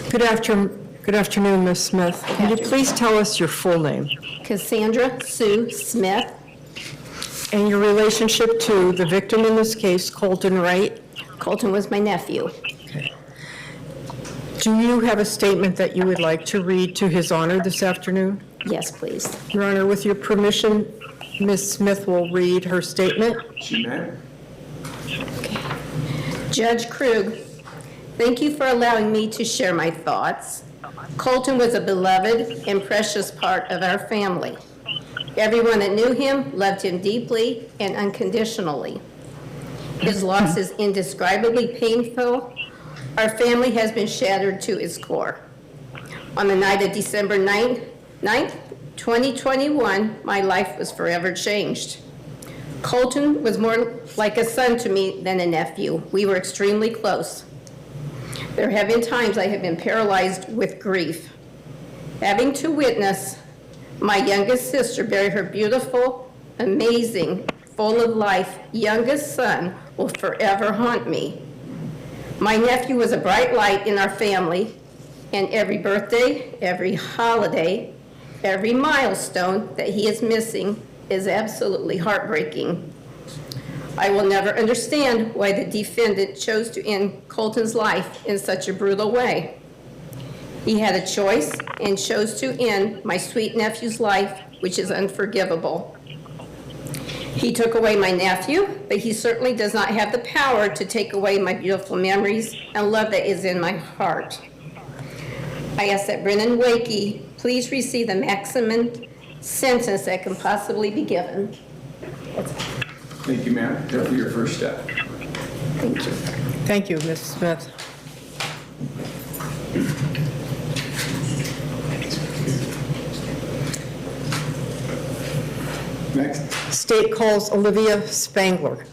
Good afternoon, Ms. Smith. Can you please tell us your full name Cassandra Sue Smith. and your relationship to the victim in this case, Colton Wright? Colton was my nephew. Do you have a statement that you would like to read to His Honor this afternoon? Yes, please. Your Honor, with your permission, Ms. Smith will read her statement. She may. Judge Krug, thank you for allowing me to share my thoughts. Colton was a beloved and precious part of our family. Everyone that knew him loved him deeply and unconditionally. His loss is indescribably painful. Our family has been shattered to its core. On the night of December 9th, 2021, my life was forever changed. Colton was more like a son to me than a nephew. We were extremely close. There have been times I have been paralyzed with grief. Having to witness my youngest sister bury her beautiful, amazing, full of life youngest son will forever haunt me. My nephew was a bright light in our family, and every birthday, every holiday, every milestone that he is missing is absolutely heartbreaking. I will never understand why the defendant chose to end Colton's life in such a brutal way. He had a choice and chose to end my sweet nephew's life, which is unforgivable. He took away my nephew, but he certainly does not have the power to take away my beautiful memories and love that is in my heart. I ask that Brennan Wakey please receive the maximum sentence that can possibly be given. Thank you, ma'am. That'll be your first step. Thank you. Thank you, Ms. Smith. Next. State calls Olivia Spangler.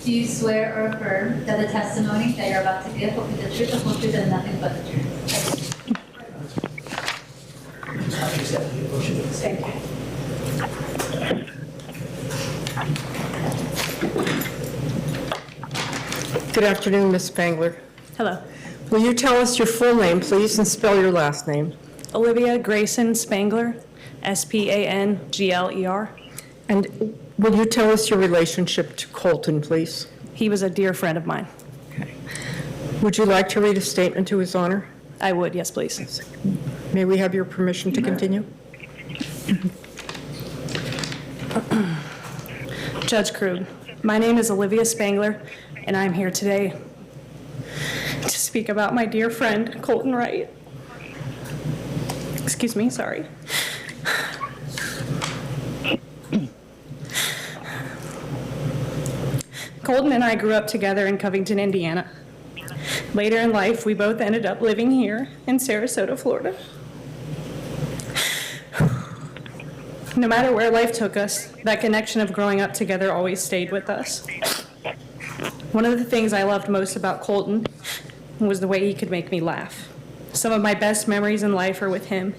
Do you swear or affirm that the testimony that you're about to give will be the truth, the whole truth, and nothing but the truth? Thank you. Good afternoon, Ms. Spangler. Hello. Will you tell us your full name, please, and spell your last name? Olivia Grayson Spangler, Spangler. And will you tell us your relationship to Colton, please? He was a dear friend of mine. Okay. Would you like to read a statement to His Honor? I would, yes, please. May we have your permission to continue? Judge Krug, my name is Olivia Spangler, and I'm here today to speak about my dear friend, Colton Wright. Excuse me, sorry. Colton and I grew up together in Covington, Indiana. Later in life, we both ended up living here in Sarasota, Florida. No matter where life took us, that connection of growing up together always stayed with us. One of the things I loved most about Colton was the way he could make me laugh. Some of my best memories in life are with him.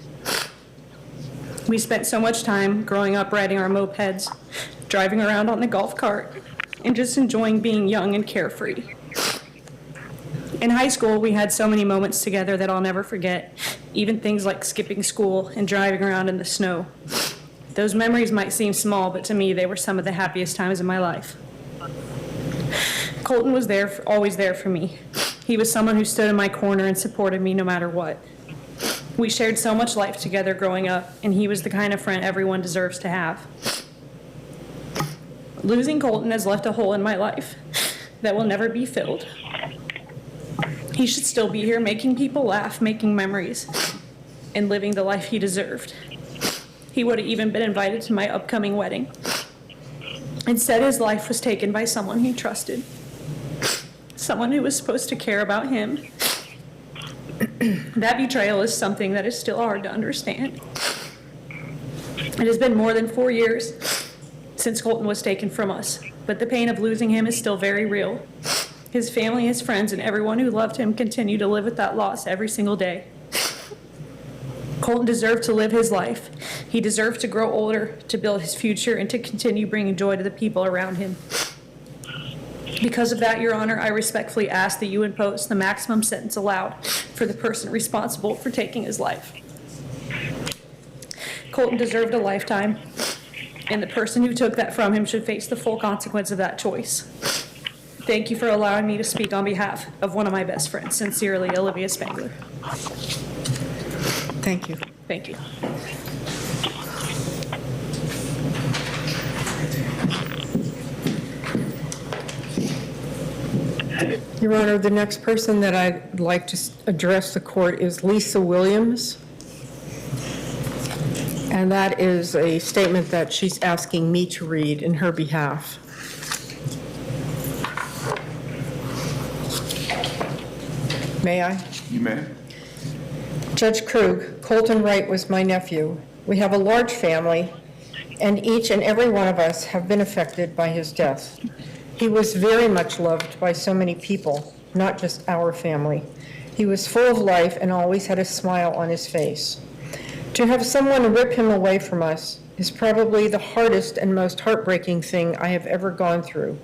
We spent so much time growing up riding our mopeds, driving around on the golf cart, and just enjoying being young and carefree. In high school, we had so many moments together that I'll never forget, even things like skipping school and driving around in the snow. Those memories might seem small, but to me, they were some of the happiest times of my life. Colton was always there for me. He was someone who stood in my corner and supported me no matter what. We shared so much life together growing up, and he was the kind of friend everyone deserves to have. Losing Colton has left a hole in my life that will never be filled. He should still be here making people laugh, making memories, and living the life he deserved. He would have even been invited to my upcoming wedding. Instead, his life was taken by someone he trusted, someone who was supposed to care about him. That betrayal is something that is still hard to understand. It has been more than 4 years since Colton was taken from us, but the pain of losing him is still very real. His family, his friends, and everyone who loved him continue to live with that loss every single day. Colton deserved to live his life. He deserved to grow older, to build his future, and to continue bringing joy to the people around him. Because of that, Your Honor, I respectfully ask that you impose the maximum sentence allowed for the person responsible for taking his life. Colton deserved a lifetime, and the person who took that from him should face the full consequence of that choice. Thank you for allowing me to speak on behalf of one of my best friends. Sincerely, Olivia Spangler. Thank you. Thank you. Your Honor, the next person that I'd like to address the court is Lisa Williams. And that is a statement that she's asking me to read in her behalf. May I? You may. Judge Krug, Colton Wright was my nephew. We have a large family, and each and every one of us have been affected by his death. He was very much loved by so many people, not just our family. He was full of life and always had a smile on his face. To have someone rip him away from us is probably the hardest and most heartbreaking thing I have ever gone through.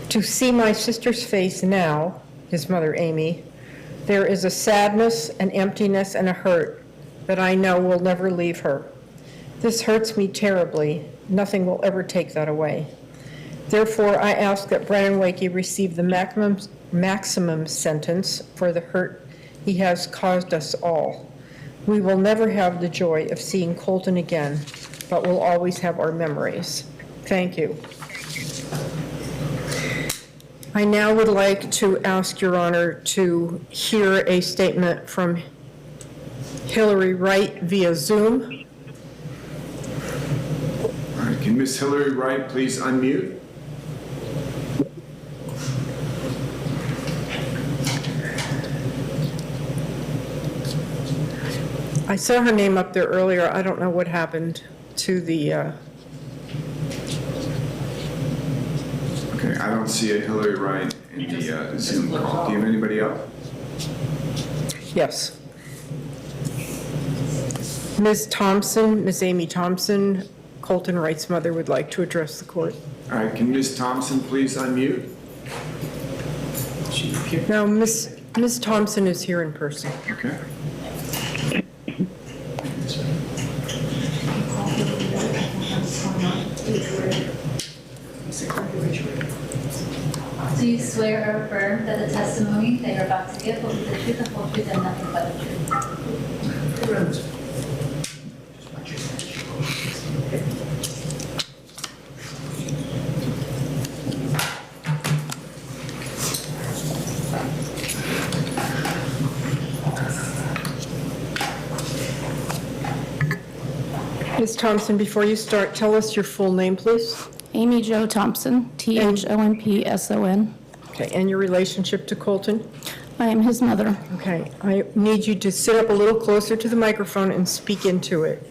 To see my sister's face now, his mother Amy, there is a sadness, an emptiness, and a hurt that I know will never leave her. This hurts me terribly. Nothing will ever take that away. Therefore, I ask that Brennan Wakey receive the maximum sentence for the hurt he has caused us all. We will never have the joy of seeing Colton again, but we'll always have our memories. Thank you. I now would like to ask Your Honor to hear a statement from Hillary Wright via Zoom. All right, can Miss Hillary Wright please unmute? I saw her name up there earlier. I don't know what happened to the, Okay, I don't see a Hillary Wright in the Zoom call. Do you have anybody else? yes. Ms. Thompson, Ms. Amy Thompson, Colton Wright's mother, would like to address the court. All right, can Miss Thompson please unmute? No, Ms. Thompson is here in person. Okay. Do you swear or affirm that the testimony that you're about to give will be the truth, the whole truth, and nothing but the truth? Ms. Thompson, before you start, tell us your full name, please. Amy Jo Thompson, Thonpson. Okay, and your relationship to Colton? I am his mother. Okay, I need you to sit up a little closer to the microphone and speak into it.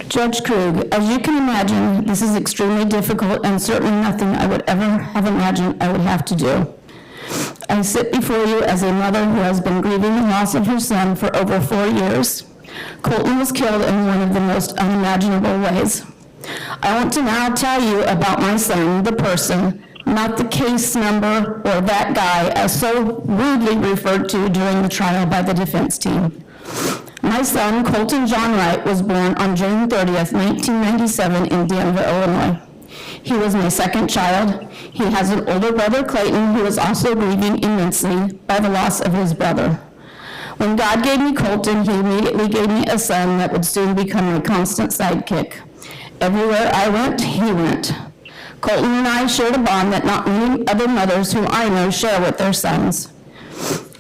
Judge Krug, as you can imagine, this is extremely difficult and certainly nothing I would ever have imagined I would have to do. I sit before you as a mother who has been grieving the loss of her son for over 4 years. Colton was killed in one of the most unimaginable ways. I want to now tell you about my son, the person, not the case number or that guy as so rudely referred to during the trial by the defense team. My son, Colton John Wright, was born on June 30th, 1997 in Danville, Illinois. He was my second child. He has an older brother, Clayton, who is also grieving immensely by the loss of his brother. When God gave me Colton, he immediately gave me a son that would soon become my constant sidekick. Everywhere I went, he went. Colton and I shared a bond that not many other mothers who I know share with their sons.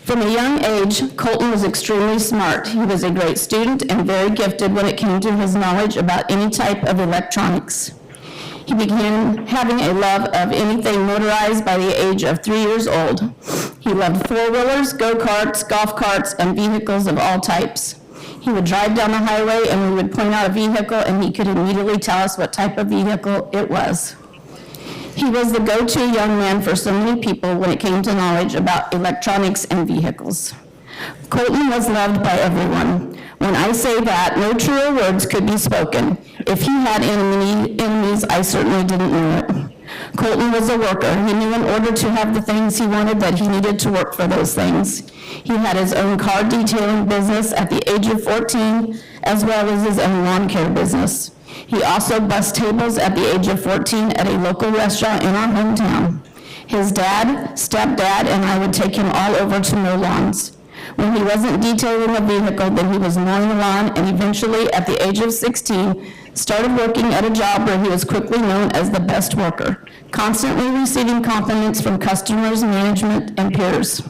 From a young age, Colton was extremely smart. He was a great student and very gifted when it came to his knowledge about any type of electronics. He began having a love of anything motorized by the age of 3 years old. He loved four-wheelers, go-karts, golf carts, and vehicles of all types. He would drive down the highway and we would point out a vehicle and he could immediately tell us what type of vehicle it was. He was the go-to young man for so many people when it came to knowledge about electronics and vehicles. Colton was loved by everyone. When I say that, no truer words could be spoken. If he had enemies, I certainly didn't know it. Colton was a worker. He knew in order to have the things he wanted that he needed to work for those things. He had his own car detailing business at the age of 14, as well as his own lawn care business. He also bussed tables at the age of 14 at a local restaurant in our hometown. His dad, stepdad, and I would take him all over to mow lawns. When he wasn't detailing a vehicle, then he was mowing the lawn, and eventually, at the age of 16, started working at a job where he was quickly known as the best worker, constantly receiving compliments from customers, management, and peers.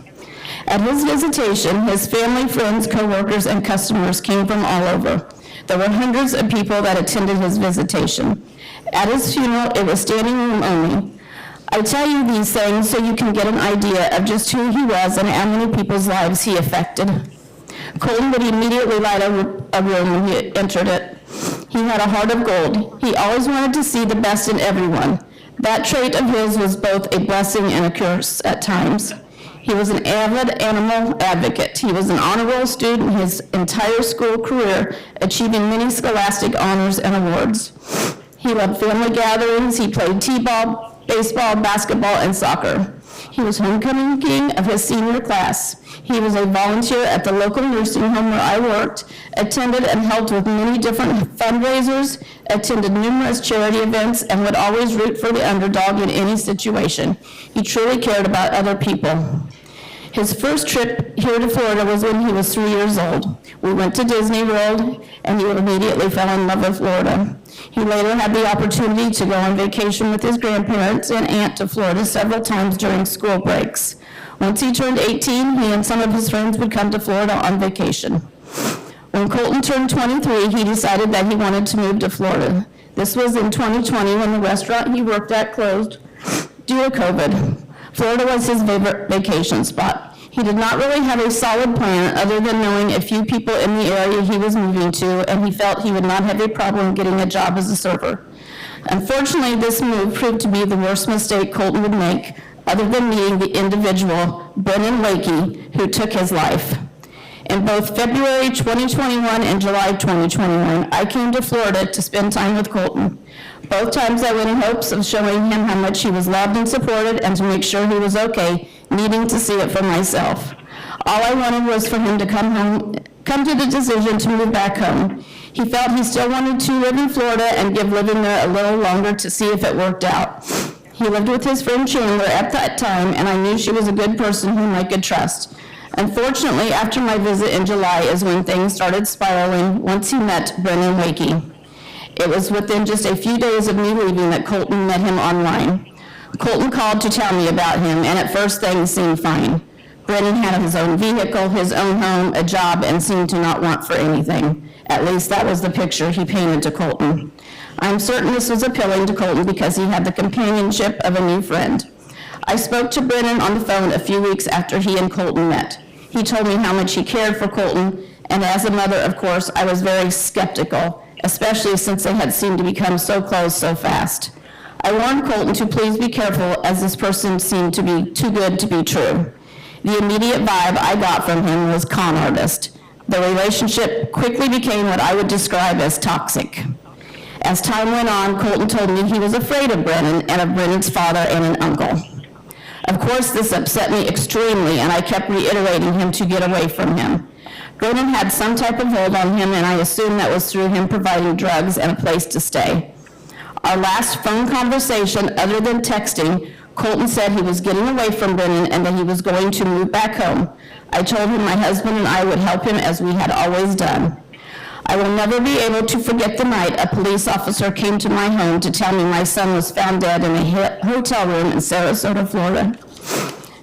At his visitation, his family, friends, co-workers, and customers came from all over. There were hundreds of people that attended his visitation. At his funeral, it was standing room only. I tell you these things so you can get an idea of just who he was and how many people's lives he affected. Colton would immediately light a room when he entered it. He had a heart of gold. He always wanted to see the best in everyone. That trait of his was both a blessing and a curse at times. He was an avid animal advocate. He was an honor roll student his entire school career, achieving many scholastic honors and awards. He loved family gatherings. He played t-ball, baseball, basketball, and soccer. He was homecoming king of his senior class. He was a volunteer at the local nursing home where I worked, attended and helped with many different fundraisers, attended numerous charity events, and would always root for the underdog in any situation. He truly cared about other people. His first trip here to Florida was when he was 3 years old. We went to Disney World, and he immediately fell in love with Florida. He later had the opportunity to go on vacation with his grandparents and aunt to Florida several times during school breaks. Once he turned 18, he and some of his friends would come to Florida on vacation. When Colton turned 23, he decided that he wanted to move to Florida. This was in 2020 when the restaurant he worked at closed due to COVID. Florida was his favorite vacation spot. He did not really have a solid plan other than knowing a few people in the area he was moving to, and he felt he would not have a problem getting a job as a server. Unfortunately, this move proved to be the worst mistake Colton would make, other than meeting the individual, Brennan Wakey, who took his life. In both February 2021 and July 2021, I came to Florida to spend time with Colton. Both times I went in hopes of showing him how much he was loved and supported and to make sure he was okay, needing to see it for myself. All I wanted was for him to come to the decision to move back home. He felt he still wanted to live in Florida and give living there a little longer to see if it worked out. He lived with his friend Chandler at that time, and I knew she was a good person whom I could trust. Unfortunately, after my visit in July is when things started spiraling once he met Brennan Wakey. It was within just a few days of me leaving that Colton met him online. Colton called to tell me about him, and at first things seemed fine. Brennan had his own vehicle, his own home, a job, and seemed to not want for anything. At least that was the picture he painted to Colton. I'm certain this was appealing to Colton because he had the companionship of a new friend. I spoke to Brennan on the phone a few weeks after he and Colton met. He told me how much he cared for Colton, and as a mother, of course, I was very skeptical, especially since they had seemed to become so close so fast. I warned Colton to please be careful, as this person seemed to be too good to be true. The immediate vibe I got from him was con artist. The relationship quickly became what I would describe as toxic. As time went on, Colton told me he was afraid of Brennan and of Brennan's father and an uncle. Of course, this upset me extremely, and I kept reiterating him to get away from him. Brennan had some type of hold on him, and I assumed that was through him providing drugs and a place to stay. Our last phone conversation, other than texting, Colton said he was getting away from Brennan and that he was going to move back home. I told him my husband and I would help him as we had always done. I will never be able to forget the night a police officer came to my home to tell me my son was found dead in a hotel room in Sarasota, Florida.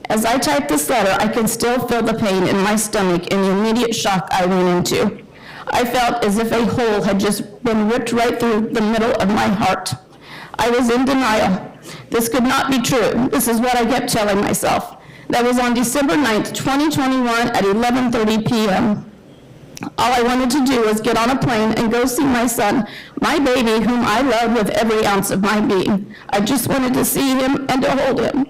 As I type this letter, I can still feel the pain in my stomach and the immediate shock I went into. I felt as if a hole had just been ripped right through the middle of my heart. I was in denial. This could not be true. This is what I kept telling myself. That was on December 9th, 2021 at 11:30 p.m. All I wanted to do was get on a plane and go see my son, my baby, whom I love with every ounce of my being. I just wanted to see him and to hold him.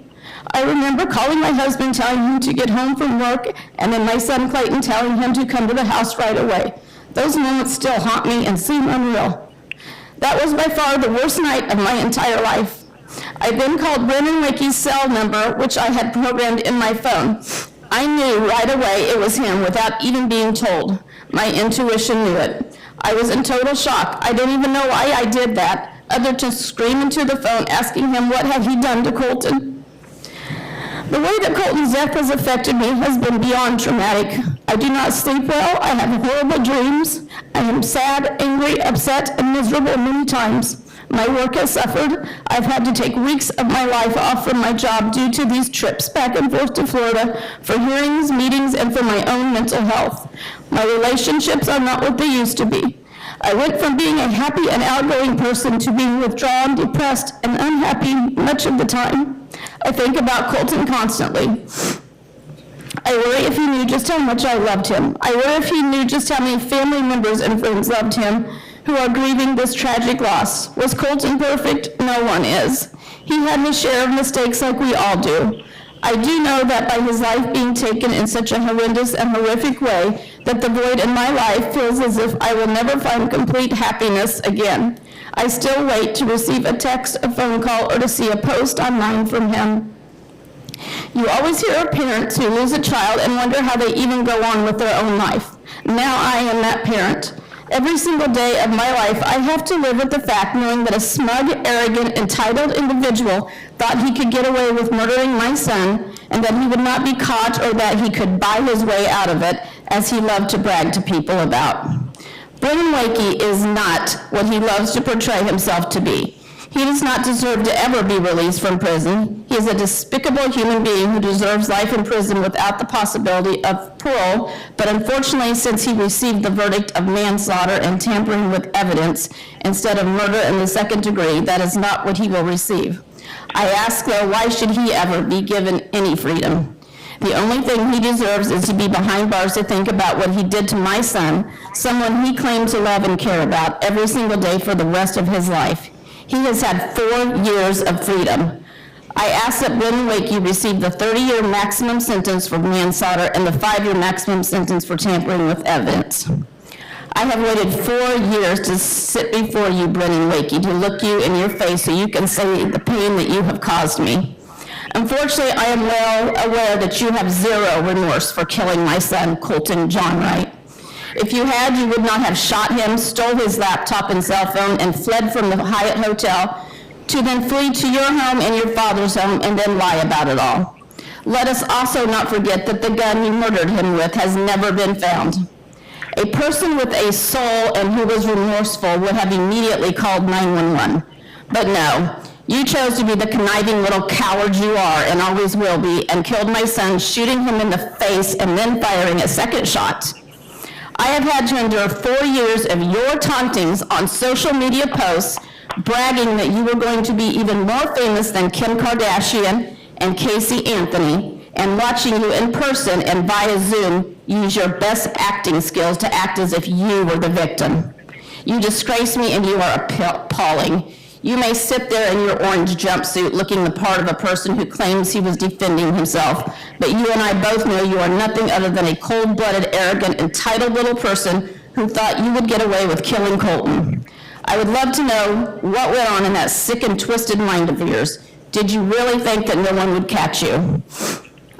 I remember calling my husband, telling him to get home from work, and then my son Clayton telling him to come to the house right away. Those moments still haunt me and seem unreal. That was by far the worst night of my entire life. I then called Brennan Wakey's cell number, which I had programmed in my phone. I knew right away it was him without even being told. My intuition knew it. I was in total shock. I don't even know why I did that, other than scream into the phone asking him what had he done to Colton. The way that Colton's death has affected me has been beyond traumatic. I do not sleep well. I have horrible dreams. I am sad, angry, upset, and miserable many times. My work has suffered. I've had to take weeks of my life off from my job due to these trips back and forth to Florida for hearings, meetings, and for my own mental health. My relationships are not what they used to be. I went from being a happy and outgoing person to being withdrawn, depressed, and unhappy much of the time. I think about Colton constantly. I worry if he knew just how much I loved him. I worry if he knew just how many family members and friends loved him who are grieving this tragic loss. Was Colton perfect? No one is. He had his share of mistakes like we all do. I do know that by his life being taken in such a horrendous and horrific way, that the void in my life feels as if I will never find complete happiness again. I still wait to receive a text, a phone call, or to see a post online from him. You always hear of parents who lose a child and wonder how they even go on with their own life. Now I am that parent. Every single day of my life, I have to live with the fact knowing that a smug, arrogant, entitled individual thought he could get away with murdering my son and that he would not be caught or that he could buy his way out of it, as he loved to brag to people about. Brennan Wakey is not what he loves to portray himself to be. He does not deserve to ever be released from prison. He is a despicable human being who deserves life in prison without the possibility of parole, but unfortunately, since he received the verdict of manslaughter and tampering with evidence instead of murder in the second degree, that is not what he will receive. I ask, though, why should he ever be given any freedom? The only thing he deserves is to be behind bars to think about what he did to my son, someone he claimed to love and care about every single day for the rest of his life. He has had 4 years of freedom. I ask that Brennan Wakey receive the 30-year maximum sentence for manslaughter and the 5-year maximum sentence for tampering with evidence. I have waited 4 years to sit before you, Brennan Wakey, to look you in your face so you can say the pain that you have caused me. Unfortunately, I am well aware that you have zero remorse for killing my son, Colton John Wright. If you had, you would not have shot him, stole his laptop and cell phone, and fled from the Hyatt Hotel to then flee to your home and your father's home and then lie about it all. Let us also not forget that the gun you murdered him with has never been found. A person with a soul and who was remorseful would have immediately called 911. But no, you chose to be the conniving little coward you are and always will be, and killed my son, shooting him in the face and then firing a second shot. I have had to endure 4 years of your tauntings on social media posts, bragging that you were going to be even more famous than Kim Kardashian and Casey Anthony, and watching you in person and via Zoom use your best acting skills to act as if you were the victim. You disgrace me and you are appalling. You may sit there in your orange jumpsuit looking the part of a person who claims he was defending himself, but you and I both know you are nothing other than a cold-blooded, arrogant, entitled little person who thought you would get away with killing Colton. I would love to know what went on in that sick and twisted mind of yours. Did you really think that no one would catch you?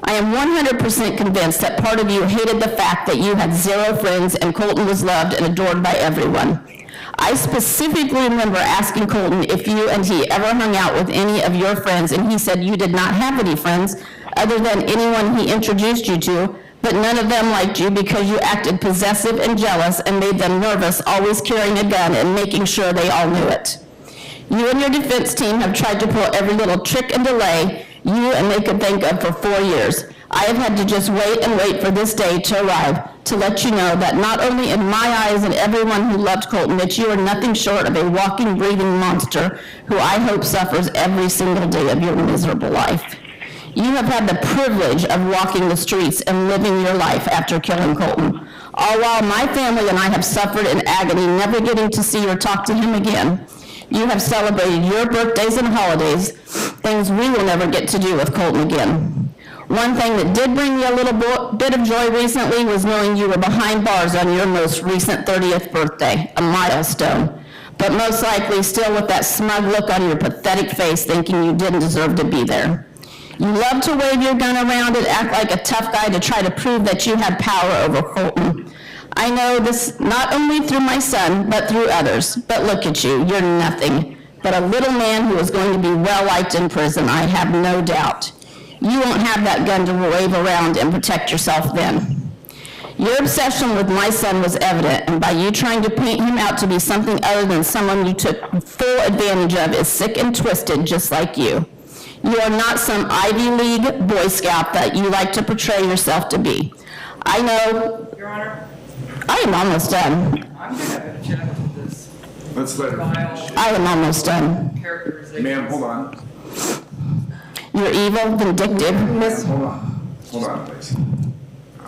I am 100% convinced that part of you hated the fact that you had zero friends and Colton was loved and adored by everyone. I specifically remember asking Colton if you and he ever hung out with any of your friends, and he said you did not have any friends other than anyone he introduced you to, but none of them liked you because you acted possessive and jealous and made them nervous, always carrying a gun and making sure they all knew it. You and your defense team have tried to pull every little trick and delay you and they could think of for 4 years. I have had to just wait and wait for this day to arrive to let you know that not only in my eyes and everyone who loved Colton, that you are nothing short of a walking, breathing monster who I hope suffers every single day of your miserable life. You have had the privilege of walking the streets and living your life after killing Colton. all while my family and I have suffered in agony, never getting to see or talk to him again. You have celebrated your birthdays and holidays, things we will never get to do with Colton again. One thing that did bring me a little bit of joy recently was knowing you were behind bars on your most recent 30th birthday, a milestone, but most likely still with that smug look on your pathetic face thinking you didn't deserve to be there. You love to wave your gun around and act like a tough guy to try to prove that you had power over Colton. I know this not only through my son, but through others. But look at you, you're nothing but a little man who is going to be well-liked in prison, I have no doubt. You won't have that gun to wave around and protect yourself then. Your obsession with my son was evident, and by you trying to paint him out to be something other than someone you took full advantage of is sick and twisted just like you. You are not some Ivy League Boy Scout that you like to portray yourself to be. I know. Your Honor, I am almost done. I'm going to object to this Let's let her finish. I am almost done. characterization. Ma'am, hold on. You're evil, vindictive. Hold on, please.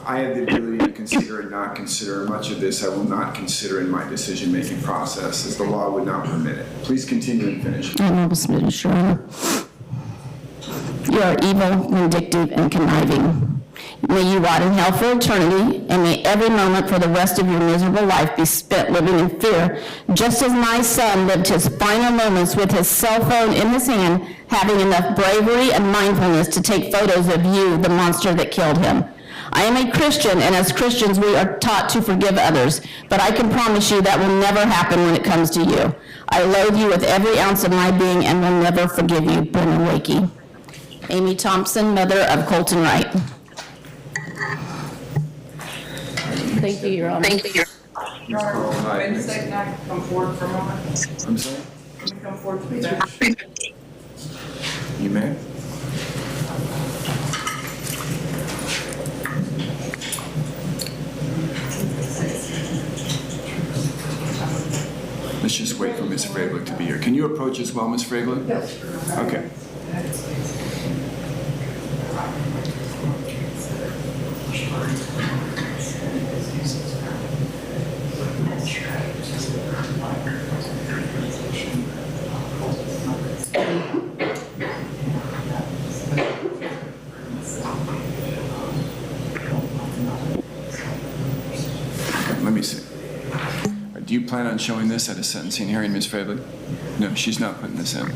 I have the ability to consider and not consider. Much of this I will not consider in my decision-making process, as the law would not permit it. Please continue and finish. I'm almost finished, Your Honor. You are evil, vindictive, and conniving. May you rot in hell for eternity, and may every moment for the rest of your miserable life be spent living in fear, just as my son lived his final moments with his cell phone in his hand, having enough bravery and mindfulness to take photos of you, the monster that killed him. I am a Christian, and as Christians we are taught to forgive others, but I can promise you that will never happen when it comes to you. I loathe you with every ounce of my being and will never forgive you, Brennan Wakey. Amy Thompson, mother of Colton Wright. Thank you, Your Honor. Your Honor, Colton Wright, wait a next. second, I can come forward for a moment. I'm sorry? Can you come forward to the bench? You may. Let's just wait for Ms. Fragler to be here. Can you approach as well, Ms. Fragler? Yes. Okay. Let me see. Do you plan on showing this at a sentencing hearing, Ms. Fraley? No, she's not putting this in.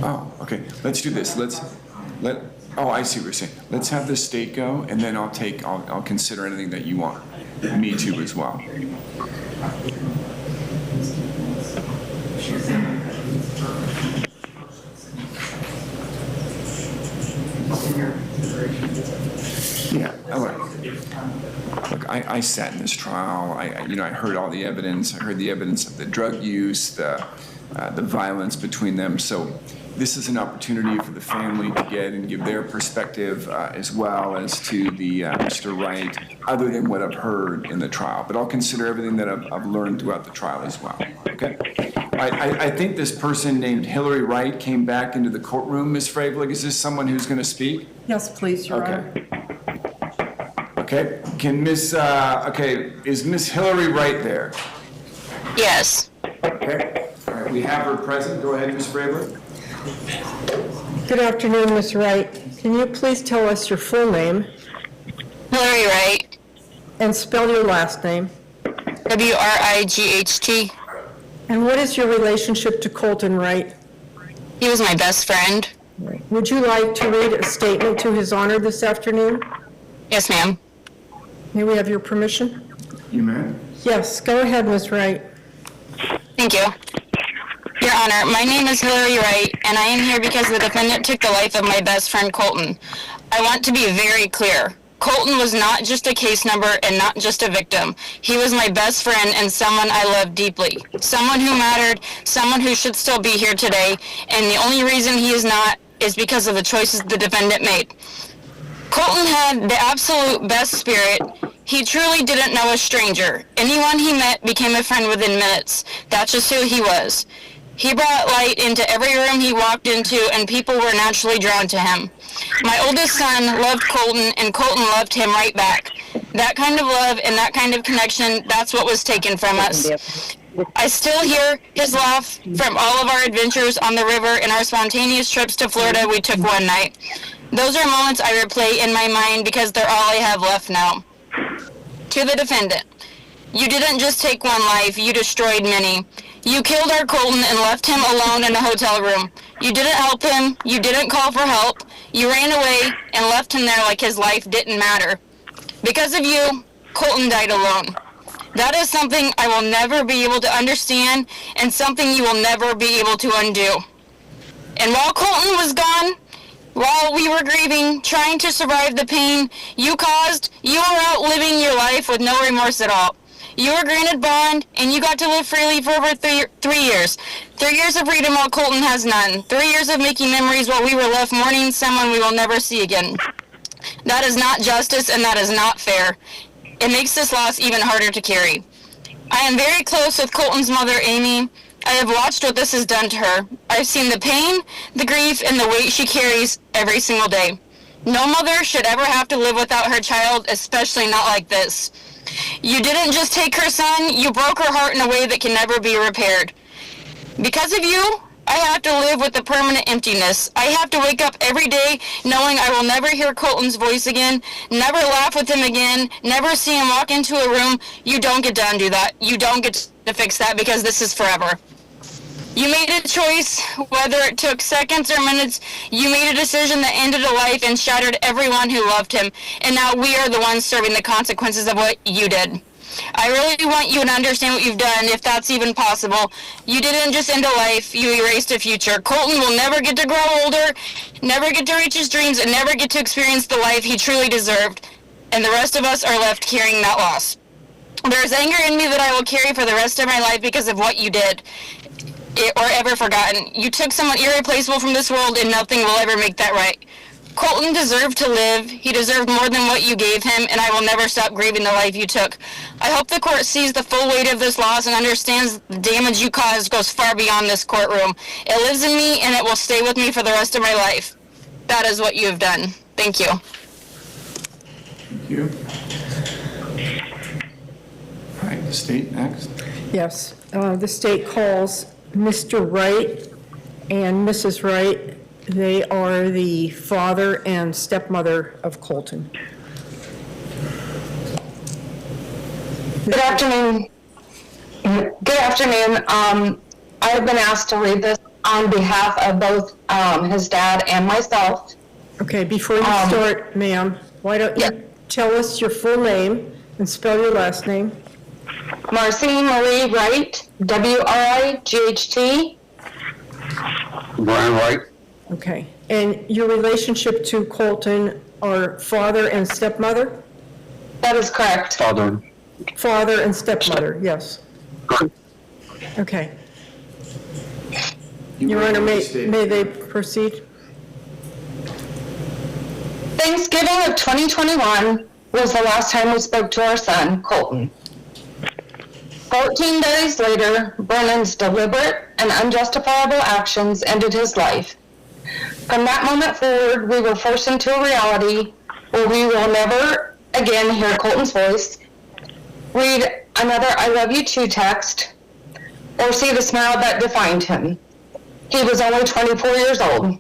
Oh, okay. Let's do this. Oh, I see what you're saying. Let's have the state go, and then I'll consider anything that you want. Me too as well. Yeah, all right. Look, I sat in this trial. I heard all the evidence. I heard the evidence of the drug use, the violence between them. So this is an opportunity for the family to get and give their perspective as well as to the Mr. Wright, other than what I've heard in the trial. But I'll consider everything that I've learned throughout the trial as well. Okay. I think this person named Hillary Wright came back into the courtroom, Ms. Fragler. Is this someone who's going to speak? Yes, please, Your Honor. Okay. Is Miss Hillary Wright there? Yes. Okay. All right, we have her present. Go ahead, Ms. Fragler. Good afternoon, Ms. Wright. Can you please tell us your full name Hillary Wright. and spell your last name? Wright. And what is your relationship to Colton Wright? He was my best friend. Would you like to read a statement to his honor this afternoon? Yes, ma'am. May we have your permission? You may. Yes, go ahead, Ms. Wright. Thank you. Your Honor, my name is Hillary Wright, and I am here because the defendant took the life of my best friend, Colton. I want to be very clear. Colton was not just a case number and not just a victim. He was my best friend and someone I loved deeply. Someone who mattered, someone who should still be here today, and the only reason he is not is because of the choices the defendant made. Colton had the absolute best spirit. He truly didn't know a stranger. Anyone he met became a friend within minutes. That's just who he was. He brought light into every room he walked into, and people were naturally drawn to him. My oldest son loved Colton, and Colton loved him right back. That kind of love and that kind of connection, that's what was taken from us. I still hear his laugh from all of our adventures on the river and our spontaneous trips to Florida we took one night. Those are moments I replay in my mind because they're all I have left now. To the defendant, you didn't just take one life, you destroyed many. You killed our Colton and left him alone in a hotel room. You didn't help him, you didn't call for help, you ran away and left him there like his life didn't matter. Because of you, Colton died alone. That is something I will never be able to understand and something you will never be able to undo. And while Colton was gone, while we were grieving, trying to survive the pain you caused, you were out living your life with no remorse at all. You were granted bond, and you got to live freely for over 3 years. 3 years of freedom while Colton has none. 3 years of making memories while we were left mourning someone we will never see again. That is not justice, and that is not fair. It makes this loss even harder to carry. I am very close with Colton's mother, Amy. I have watched what this has done to her. I've seen the pain, the grief, and the weight she carries every single day. No mother should ever have to live without her child, especially not like this. You didn't just take her son, you broke her heart in a way that can never be repaired. Because of you, I have to live with the permanent emptiness. I have to wake up every day knowing I will never hear Colton's voice again, never laugh with him again, never see him walk into a room. You don't get to undo that. You don't get to fix that because this is forever. You made a choice, whether it took seconds or minutes. You made a decision that ended a life and shattered everyone who loved him. And now we are the ones serving the consequences of what you did. I really want you to understand what you've done, if that's even possible. You didn't just end a life, you erased a future. Colton will never get to grow older, never get to reach his dreams, and never get to experience the life he truly deserved. And the rest of us are left carrying that loss. There is anger in me that I will carry for the rest of my life because of what you did. Or ever forgotten. You took someone irreplaceable from this world, and nothing will ever make that right. Colton deserved to live. He deserved more than what you gave him, and I will never stop grieving the life you took. I hope the court sees the full weight of this loss and understands the damage you caused goes far beyond this courtroom. It lives in me, and it will stay with me for the rest of my life. That is what you have done. Thank you. Thank you. All right, the state next. Yes, the state calls Mr. Wright and Mrs. Wright. They are the father and stepmother of Colton. Good afternoon. Good afternoon. I've been asked to read this on behalf of both his dad and myself. Okay, before you start, ma'am, why don't you tell us your full name and spell your last name? Marcy Marie Wright, W-R-I-G-H-T. Brian White. Okay, and your relationship to Colton are father and stepmother? That is correct. Father. Father and stepmother, yes. Okay. Your Honor, may they proceed? Thanksgiving of 2021 was the last time we spoke to our son, Colton. 14 days later, Brennan's deliberate and unjustifiable actions ended his life. From that moment forward, we were forced into a reality where we will never again hear Colton's voice, read another I love you too text, or see the smile that defined him. He was only 24 years old.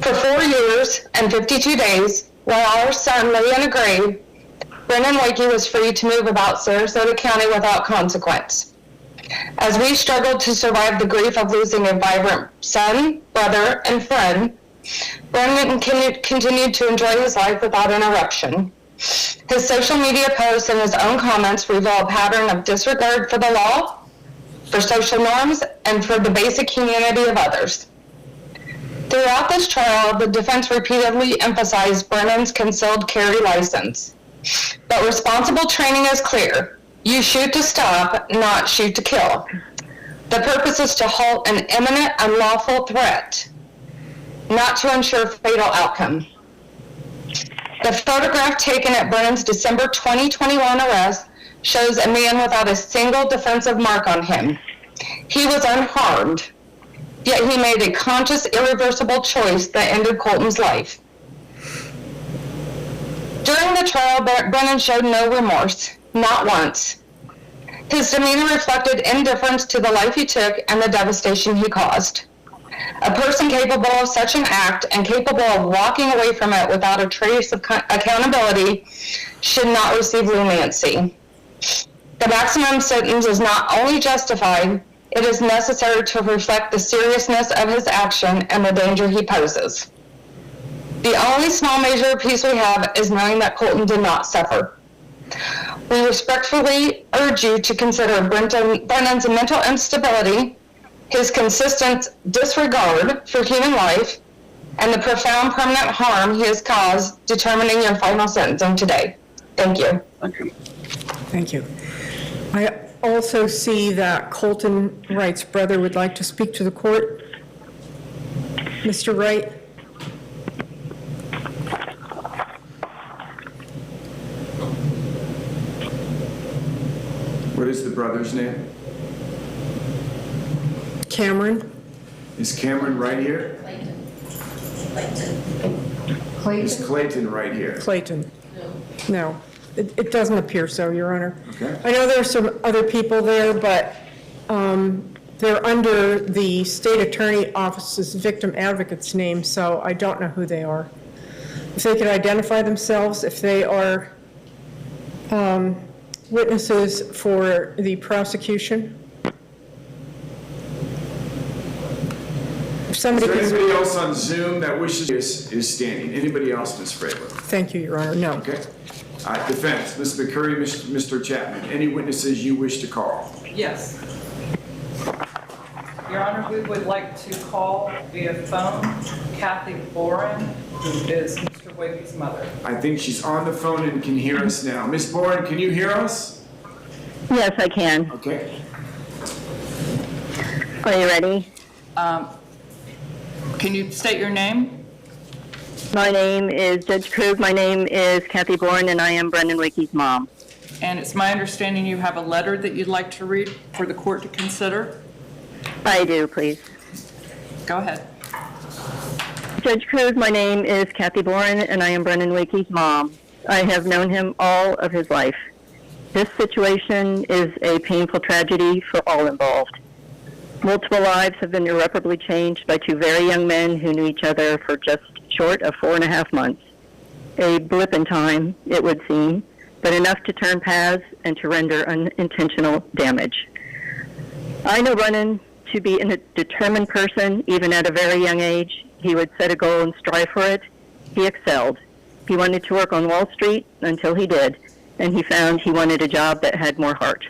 For 4 years and 52 days, while our son lay in a grave, Brennan Wakey was free to move about Sarasota County without consequence. As we struggled to survive the grief of losing a vibrant son, brother, and friend, Brennan continued to enjoy his life without interruption. His social media posts and his own comments reveal a pattern of disregard for the law, for social norms, and for the basic humanity of others. Throughout this trial, the defense repeatedly emphasized Brennan's concealed carry license. But responsible training is clear. You shoot to stop, not shoot to kill. The purpose is to halt an imminent unlawful threat, not to ensure fatal outcome. The photograph taken at Brennan's December 2021 arrest shows a man without a single defensive mark on him. He was unharmed, yet he made a conscious, irreversible choice that ended Colton's life. During the trial, Brennan showed no remorse, not once. His demeanor reflected indifference to the life he took and the devastation he caused. A person capable of such an act and capable of walking away from it without a trace of accountability should not receive leniency. The maximum sentence is not only justified, it is necessary to reflect the seriousness of his action and the danger he poses. The only small measure of peace we have is knowing that Colton did not suffer. We respectfully urge you to consider Brennan's mental instability, his consistent disregard for human life, and the profound permanent harm he has caused, determining your final sentencing today. Thank you. Thank you. I also see that Colton Wright's brother would like to speak to the court. Mr. Wright? What is the brother's name? Cameron? Is Cameron right here? Is Clayton right here? Clayton? No, it doesn't appear so, Your Honor. Okay. I know there are some other people there, but they're under the state attorney office's victim advocate's name, so I don't know who they are. If they could identify themselves, if they are witnesses for the prosecution. If Is somebody there could, anybody else on Zoom that wishes is standing? Anybody else, Ms. Fraley? thank you, Your Honor, no. Okay. Defense, Ms. McCurry, Mr. Chapman, any witnesses you wish to call? Yes. Your Honor, we would like to call via phone Kathy Boren, who is Mr. Wakey's mother. I think she's on the phone and can hear us now. Ms. Boren, can you hear us? Yes, I can. Okay. Are you ready? Can you state your name? My name is Judge Krug. My name is Kathy Bourne, and I am Brennan Wakey's mom. And it's my understanding you have a letter that you'd like to read for the court to consider. I do, please. Go ahead. Judge Krug, my name is Kathy Bourne, and I am Brennan Wakey's mom. I have known him all of his life. This situation is a painful tragedy for all involved. Multiple lives have been irreparably changed by two very young men who knew each other for just short of 4.5 months. A blip in time, it would seem, but enough to turn paths and to render unintentional damage. I know Brennan to be a determined person, even at a very young age. He would set a goal and strive for it. He excelled. He wanted to work on Wall Street until he did, and he found he wanted a job that had more heart.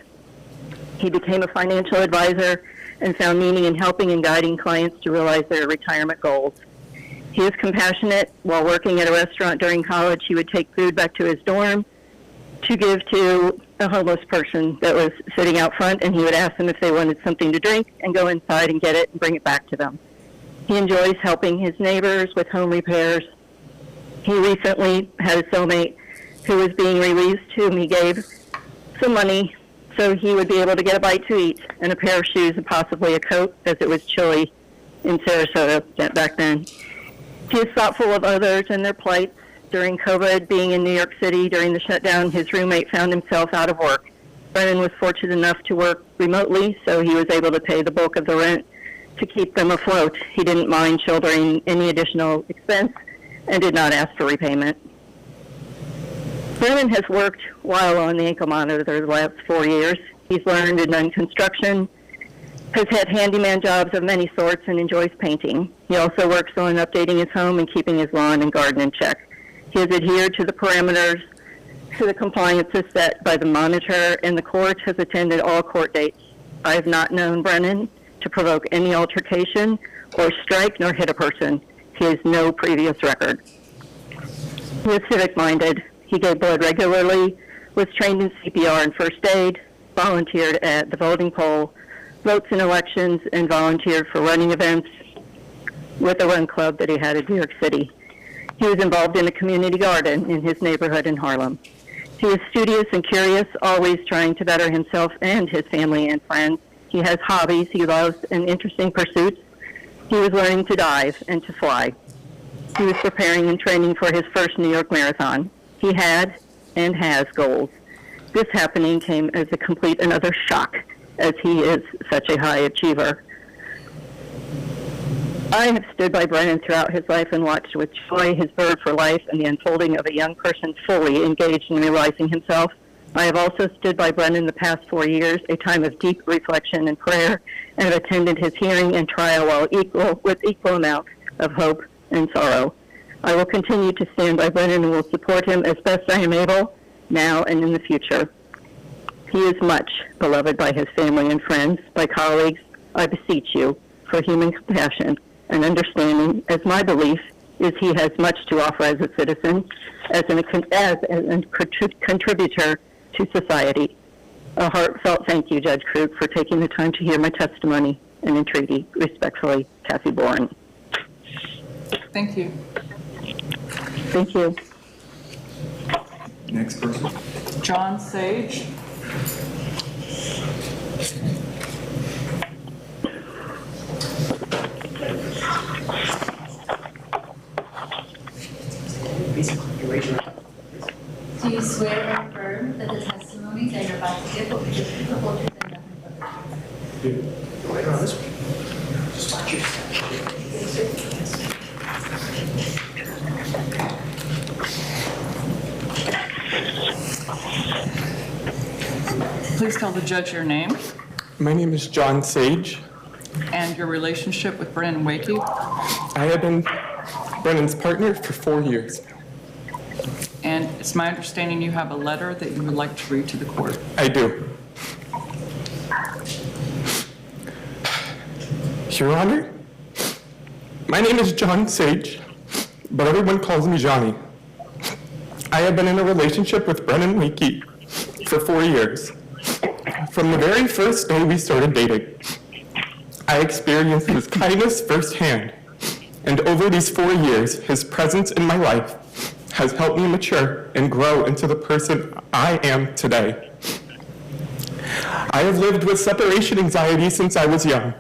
He became a financial advisor and found meaning in helping and guiding clients to realize their retirement goals. He was compassionate. While working at a restaurant during college, he would take food back to his dorm to give to a homeless person that was sitting out front, and he would ask them if they wanted something to drink and go inside and get it and bring it back to them. He enjoys helping his neighbors with home repairs. He recently had a cellmate who was being released, whom he gave some money so he would be able to get a bite to eat and a pair of shoes and possibly a coat, as it was chilly in Sarasota back then. He is thoughtful of others and their plights. During COVID, being in New York City during the shutdown, his roommate found himself out of work. Brennan was fortunate enough to work remotely, so he was able to pay the bulk of the rent to keep them afloat. He didn't mind shouldering any additional expense and did not ask for repayment. Brennan has worked while on the ankle monitor the last 4 years. He's learned and done construction, has had handyman jobs of many sorts, and enjoys painting. He also works on updating his home and keeping his lawn and garden in check. He has adhered to the parameters, to the compliances set by the monitor, and the court has attended all court dates. I have not known Brennan to provoke any altercation or strike nor hit a person. He has no previous record. He is civic-minded. He gave blood regularly, was trained in CPR and first aid, volunteered at the voting poll, votes in elections, and volunteered for running events with a run club that he had in New York City. He was involved in a community garden in his neighborhood in Harlem. He is studious and curious, always trying to better himself and his family and friends. He has hobbies he loves and interesting pursuits. He was learning to dive and to fly. He was preparing and training for his first New York Marathon. He had and has goals. This happening came as a complete and utter shock, as he is such a high achiever. I have stood by Brennan throughout his life and watched with joy his bird for life and the unfolding of a young person fully engaged in realizing himself. I have also stood by Brennan the past 4 years, a time of deep reflection and prayer, and have attended his hearing and trial with equal amount of hope and sorrow. I will continue to stand by Brennan and will support him as best I am able, now and in the future. He is much beloved by his family and friends, by colleagues. I beseech you for human compassion and understanding, as my belief is he has much to offer as a citizen, as a contributor to society. A heartfelt thank you, Judge Krug, for taking the time to hear my testimony and entreaty. Respectfully, Kathy Boren. Thank you. Thank you. Next person. John Sage. Do you swear or affirm that the testimony that you're about to give will be the truth, the whole truth, and nothing but the truth? Please tell the judge your name My name is John Sage. and your relationship with Brennan Wakey. I have been Brennan's partner for 4 years. And it's my understanding you have a letter that you would like to read to the court. I do. Your Honor, my name is John Sage, but everyone calls me Johnny. I have been in a relationship with Brennan Wakey for 4 years. From the very first day we started dating, I experienced his kindness firsthand, and over these 4 years, his presence in my life has helped me mature and grow into the person I am today. I have lived with separation anxiety since I was young.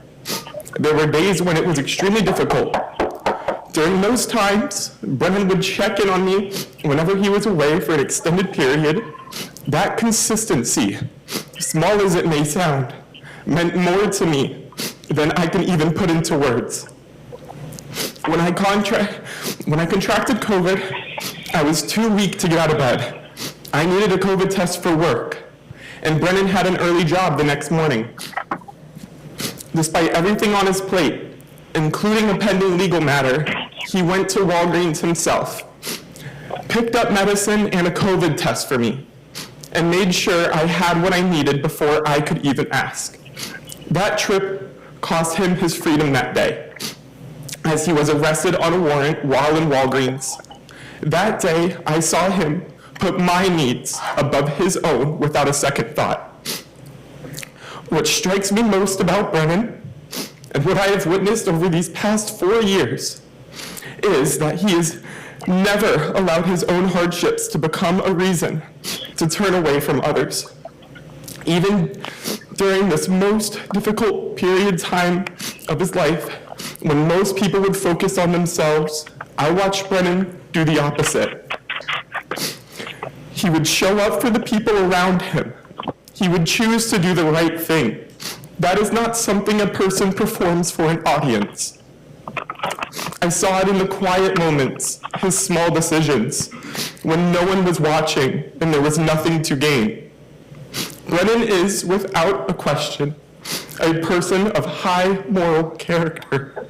There were days when it was extremely difficult. During those times, Brennan would check in on me whenever he was away for an extended period. That consistency, small as it may sound, meant more to me than I can even put into words. When I contracted COVID, I was too weak to get out of bed. I needed a COVID test for work, and Brennan had an early job the next morning. Despite everything on his plate, including a pending legal matter, he went to Walgreens himself, picked up medicine and a COVID test for me, and made sure I had what I needed before I could even ask. That trip cost him his freedom that day, as he was arrested on a warrant while in Walgreens. That day, I saw him put my needs above his own without a second thought. What strikes me most about Brennan, and what I have witnessed over these past 4 years, is that he has never allowed his own hardships to become a reason to turn away from others. Even during this most difficult period time of his life, when most people would focus on themselves, I watched Brennan do the opposite. He would show up for the people around him. He would choose to do the right thing. That is not something a person performs for an audience. I saw it in the quiet moments, his small decisions, when no one was watching and there was nothing to gain. Brennan is, without a question, a person of high moral character.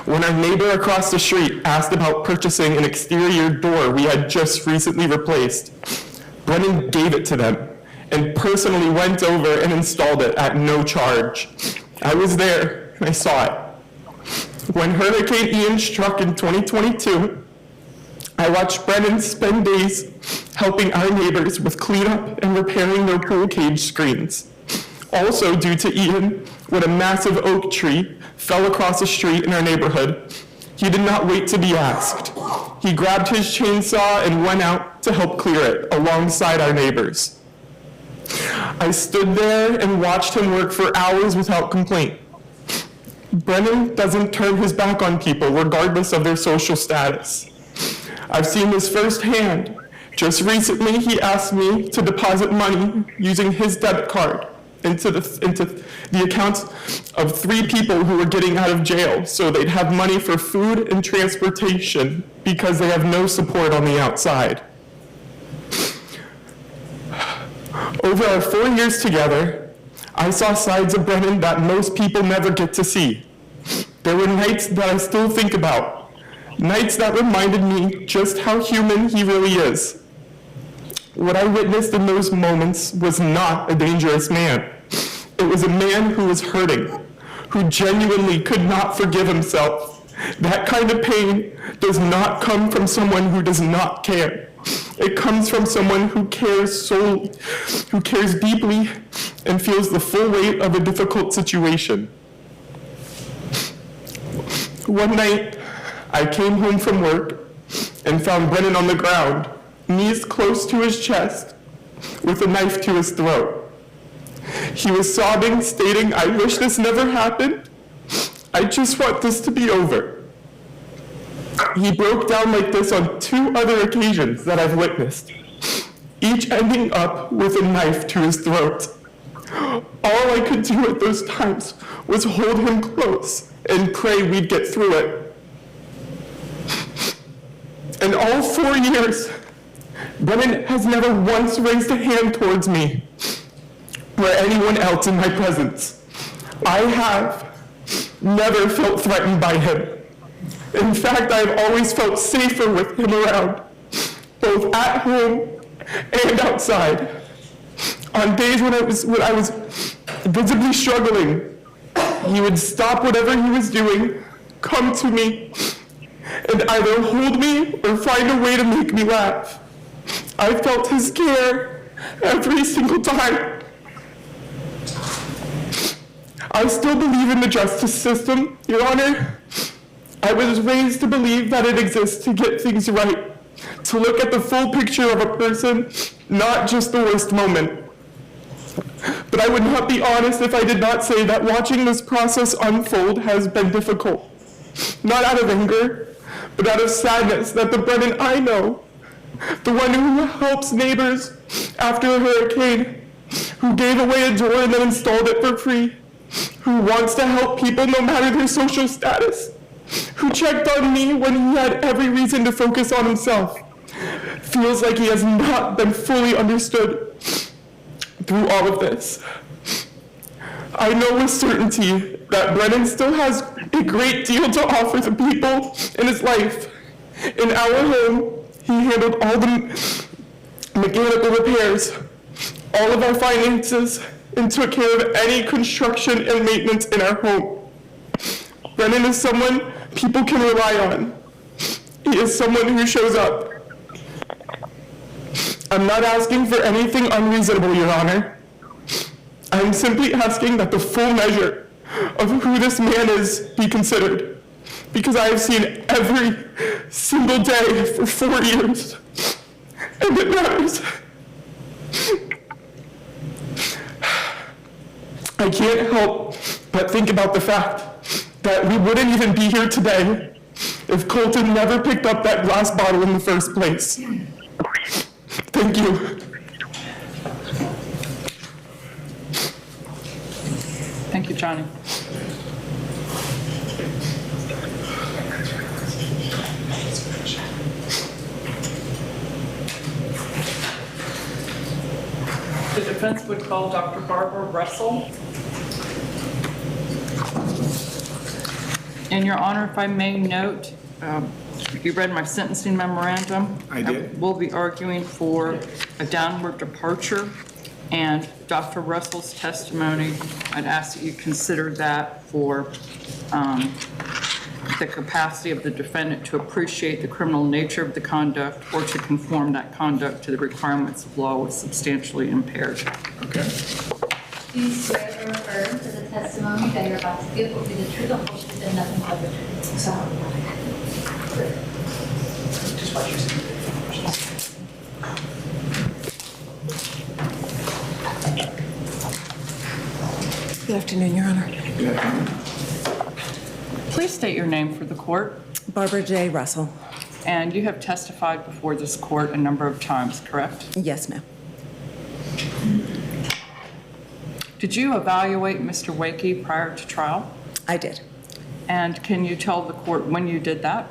When our neighbor across the street asked about purchasing an exterior door we had just recently replaced, Brennan gave it to them and personally went over and installed it at no charge. I was there and I saw it. When Hurricane Ian struck in 2022, I watched Brennan spend days helping our neighbors with cleanup and repairing their pool cage screens. Also due to Ian, when a massive oak tree fell across the street in our neighborhood, he did not wait to be asked. He grabbed his chainsaw and went out to help clear it alongside our neighbors. I stood there and watched him work for hours without complaint. Brennan doesn't turn his back on people regardless of their social status. I've seen this firsthand. Just recently, he asked me to deposit money using his debit card into the accounts of 3 people who were getting out of jail so they'd have money for food and transportation because they have no support on the outside. Over our 4 years together, I saw sides of Brennan that most people never get to see. There were nights that I still think about, nights that reminded me just how human he really is. What I witnessed in those moments was not a dangerous man. It was a man who was hurting, who genuinely could not forgive himself. That kind of pain does not come from someone who does not care. It comes from someone who cares solely, who cares deeply and feels the full weight of a difficult situation. One night, I came home from work and found Brennan on the ground, knees close to his chest, with a knife to his throat. He was sobbing, stating, "I wish this never happened. I just want this to be over." He broke down like this on 2 other occasions that I've witnessed, each ending up with a knife to his throat. All I could do at those times was hold him close and pray we'd get through it. In all 4 years, Brennan has never once raised a hand towards me or anyone else in my presence. I have never felt threatened by him. In fact, I've always felt safer with him around, both at home and outside. On days when I was visibly struggling, he would stop whatever he was doing, come to me, and either hold me or find a way to make me laugh. I felt his care every single time. I still believe in the justice system, Your Honor. I was raised to believe that it exists to get things right, to look at the full picture of a person, not just the worst moment. But I would not be honest if I did not say that watching this process unfold has been difficult. Not out of anger, but out of sadness that the Brennan I know, the one who helps neighbors after a hurricane, who gave away a door and then installed it for free, who wants to help people no matter their social status, who checked on me when he had every reason to focus on himself, feels like he has not been fully understood through all of this. I know with certainty that Brennan still has a great deal to offer the people in his life. In our home, he handled all the mechanical repairs, all of our finances, and took care of any construction and maintenance in our home. Brennan is someone people can rely on. He is someone who shows up. I'm not asking for anything unreasonable, Your Honor. I'm simply asking that the full measure of who this man is be considered, because I have seen every single day for 4 years, and it matters. I can't help but think about the fact that we wouldn't even be here today if Colton never picked up that glass bottle in the first place. Thank you. Thank you, Johnny. The defense would call Dr. Barbara Russell. And Your Honor, if I may note, you read my sentencing memorandum. I did. Will be arguing for a downward departure, and Dr. Russell's testimony, I'd ask that you consider that for the capacity of the defendant to appreciate the criminal nature of the conduct or to conform that conduct to the requirements of law was substantially impaired. Okay. Do you swear or affirm that the testimony that you're about to give will be the truth, the whole truth, and nothing but the truth? Just what you're saying. Good afternoon, Your Honor. Please state your name for the court. Barbara J. Russell. And you have testified before this court a number of times, correct? Yes, ma'am. Did you evaluate Mr. Wakey prior to trial? I did. And can you tell the court when you did that?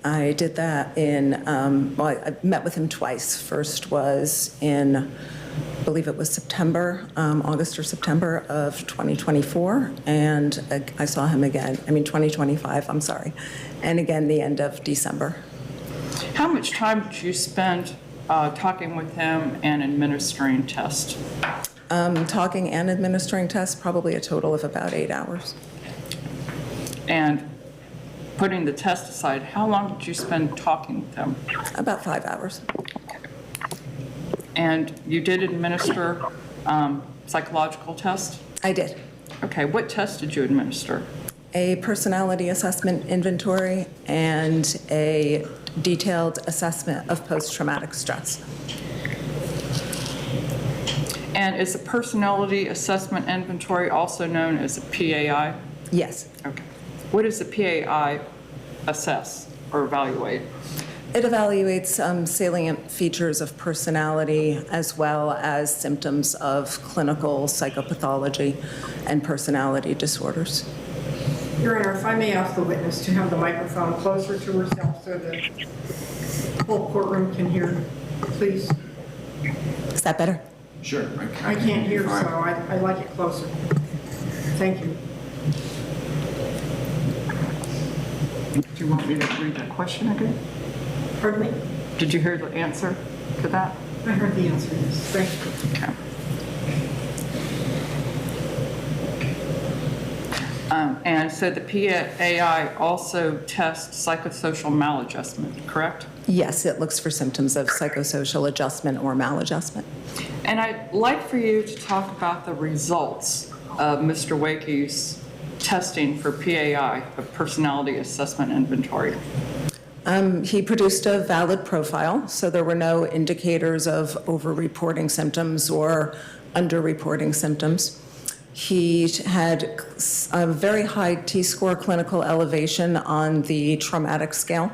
I did that in, I met with him twice. First was in, I believe it was September, August or September of 2024, and I saw him again, 2025, I'm sorry, and again the end of December. How much time did you spend talking with him and administering tests? Talking and administering tests, probably a total of about 8 hours. And putting the test aside, how long did you spend talking with him? About 5 hours. And you did administer psychological tests? I did. Okay, what test did you administer? A personality assessment inventory and a detailed assessment of post-traumatic stress. And is the personality assessment inventory also known as a PAI? Yes. Okay. What does the PAI assess or evaluate? It evaluates salient features of personality as well as symptoms of clinical psychopathology and personality disorders. Your Honor, if I may ask the witness to have the microphone closer to herself so the whole courtroom can hear, please. Is that better? Sure. I can't hear, so I like it closer. Thank you. Do you want me to read that question again? Pardon me? Did you hear the answer to that? I heard the answer, yes. Thank you. Okay. And so the PAI also tests psychosocial maladjustment, correct? Yes, it looks for symptoms of psychosocial adjustment or maladjustment. And I'd like for you to talk about the results of Mr. Wakey's testing for PAI, a personality assessment inventory. He produced a valid profile, so there were no indicators of over-reporting symptoms or under-reporting symptoms. He had a very high T-score clinical elevation on the traumatic scale,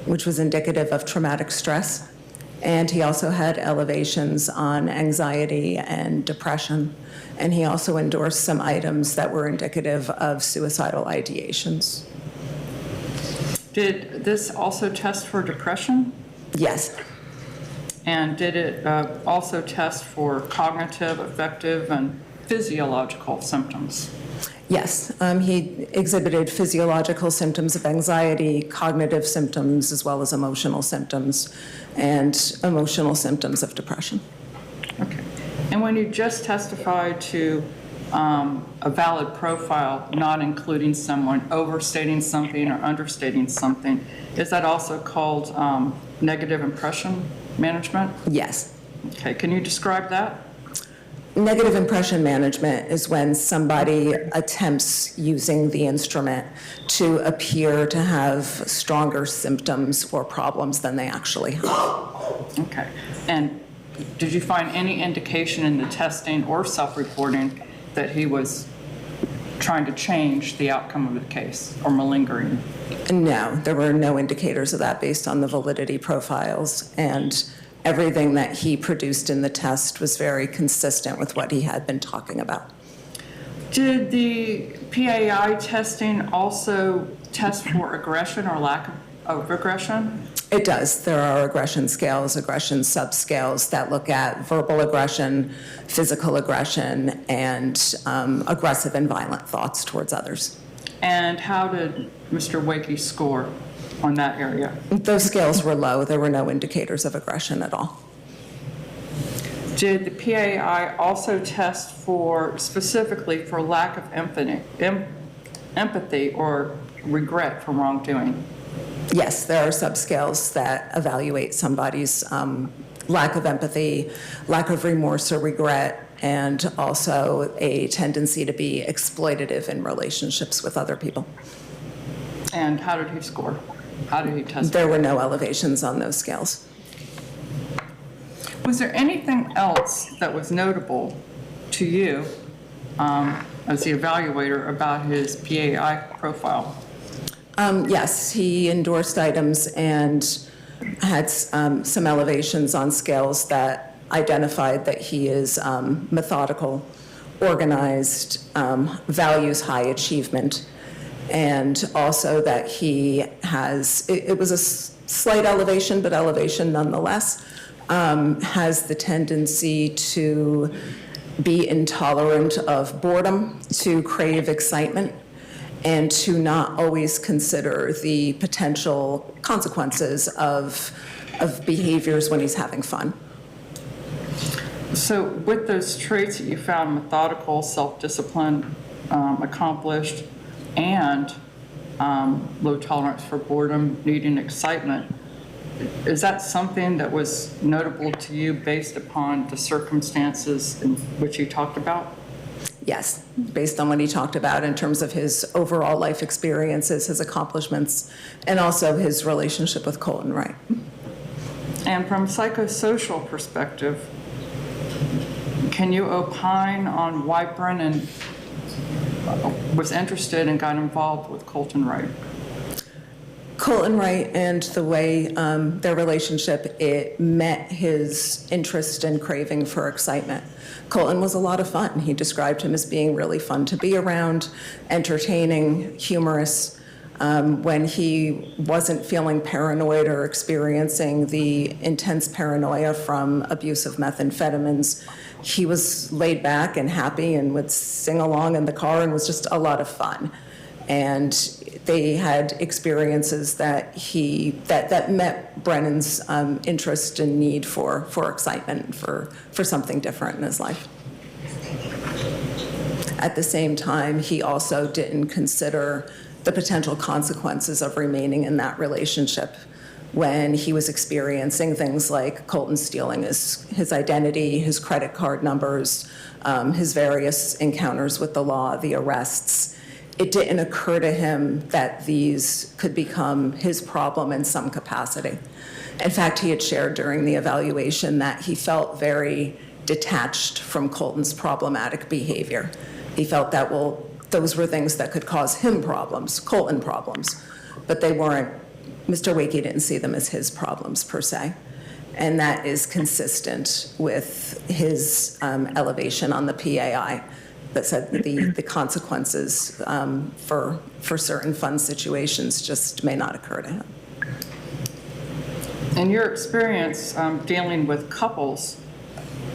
which was indicative of traumatic stress. And he also had elevations on anxiety and depression. And he also endorsed some items that were indicative of suicidal ideations. Did this also test for depression? Yes. And did it also test for cognitive, affective, and physiological symptoms? Yes, he exhibited physiological symptoms of anxiety, cognitive symptoms, as well as emotional symptoms, and emotional symptoms of depression. Okay. And when you just testified to a valid profile, not including someone overstating something or understating something, is that also called negative impression management? Yes. Okay, can you describe that? Negative impression management is when somebody attempts using the instrument to appear to have stronger symptoms or problems than they actually have. Okay. And did you find any indication in the testing or self-reporting that he was trying to change the outcome of the case or malingering? No, there were no indicators of that based on the validity profiles, and everything that he produced in the test was very consistent with what he had been talking about. Did the PAI testing also test for aggression or lack of aggression? It does. There are aggression scales, aggression subscales that look at verbal aggression, physical aggression, and aggressive and violent thoughts towards others. And how did Mr. Wakey score on that area? Those scales were low. There were no indicators of aggression at all. Did the PAI also test for, specifically for lack of empathy or regret for wrongdoing? Yes, there are subscales that evaluate somebody's lack of empathy, lack of remorse or regret, and also a tendency to be exploitative in relationships with other people. And how did he score? How did he test? There were no elevations on those scales. Was there anything else that was notable to you as the evaluator about his PAI profile? Yes, he endorsed items and had some elevations on scales that identified that he is methodical, organized, values high achievement, and also that he has, it was a slight elevation, but elevation nonetheless, has the tendency to be intolerant of boredom, to crave excitement, and to not always consider the potential consequences of behaviors when he's having fun. So with those traits that you found, methodical, self-disciplined, accomplished, and low tolerance for boredom, needing excitement, is that something that was notable to you based upon the circumstances in which you talked about? Yes, based on what he talked about in terms of his overall life experiences, his accomplishments, and also his relationship with Colton Wright. And from a psychosocial perspective, can you opine on why Brennan was interested and got involved with Colton Wright? Colton Wright and the way their relationship, it met his interest and craving for excitement. Colton was a lot of fun. He described him as being really fun to be around, entertaining, humorous. When he wasn't feeling paranoid or experiencing the intense paranoia from abuse of methamphetamines, he was laid back and happy and would sing along in the car and was just a lot of fun. And they had experiences that that met Brennan's interest and need for excitement, for something different in his life. At the same time, he also didn't consider the potential consequences of remaining in that relationship when he was experiencing things like Colton stealing his identity, his credit card numbers, his various encounters with the law, the arrests. It didn't occur to him that these could become his problem in some capacity. In fact, he had shared during the evaluation that he felt very detached from Colton's problematic behavior. He felt that, well, those were things that could cause him problems, Colton problems, but they weren't, Mr. Wakey didn't see them as his problems per se. And that is consistent with his elevation on the PAI that said that the consequences for certain fun situations just may not occur to him. In your experience dealing with couples,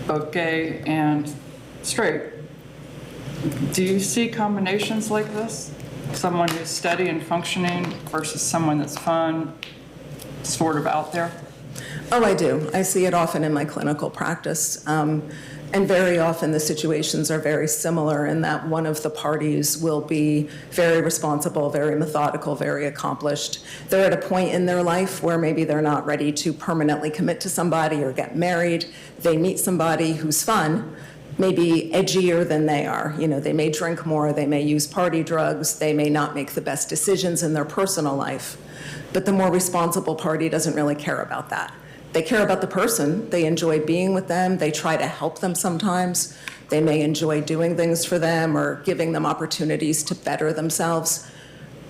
both gay and straight, do you see combinations like this? Someone who's steady and functioning versus someone that's fun, sort of out there? Oh, I do. I see it often in my clinical practice. And very often the situations are very similar in that one of the parties will be very responsible, very methodical, very accomplished. They're at a point in their life where maybe they're not ready to permanently commit to somebody or get married. They meet somebody who's fun, maybe edgier than they are. You know, they may drink more, they may use party drugs, they may not make the best decisions in their personal life. But the more responsible party doesn't really care about that. They care about the person. They enjoy being with them. They try to help them sometimes. They may enjoy doing things for them or giving them opportunities to better themselves.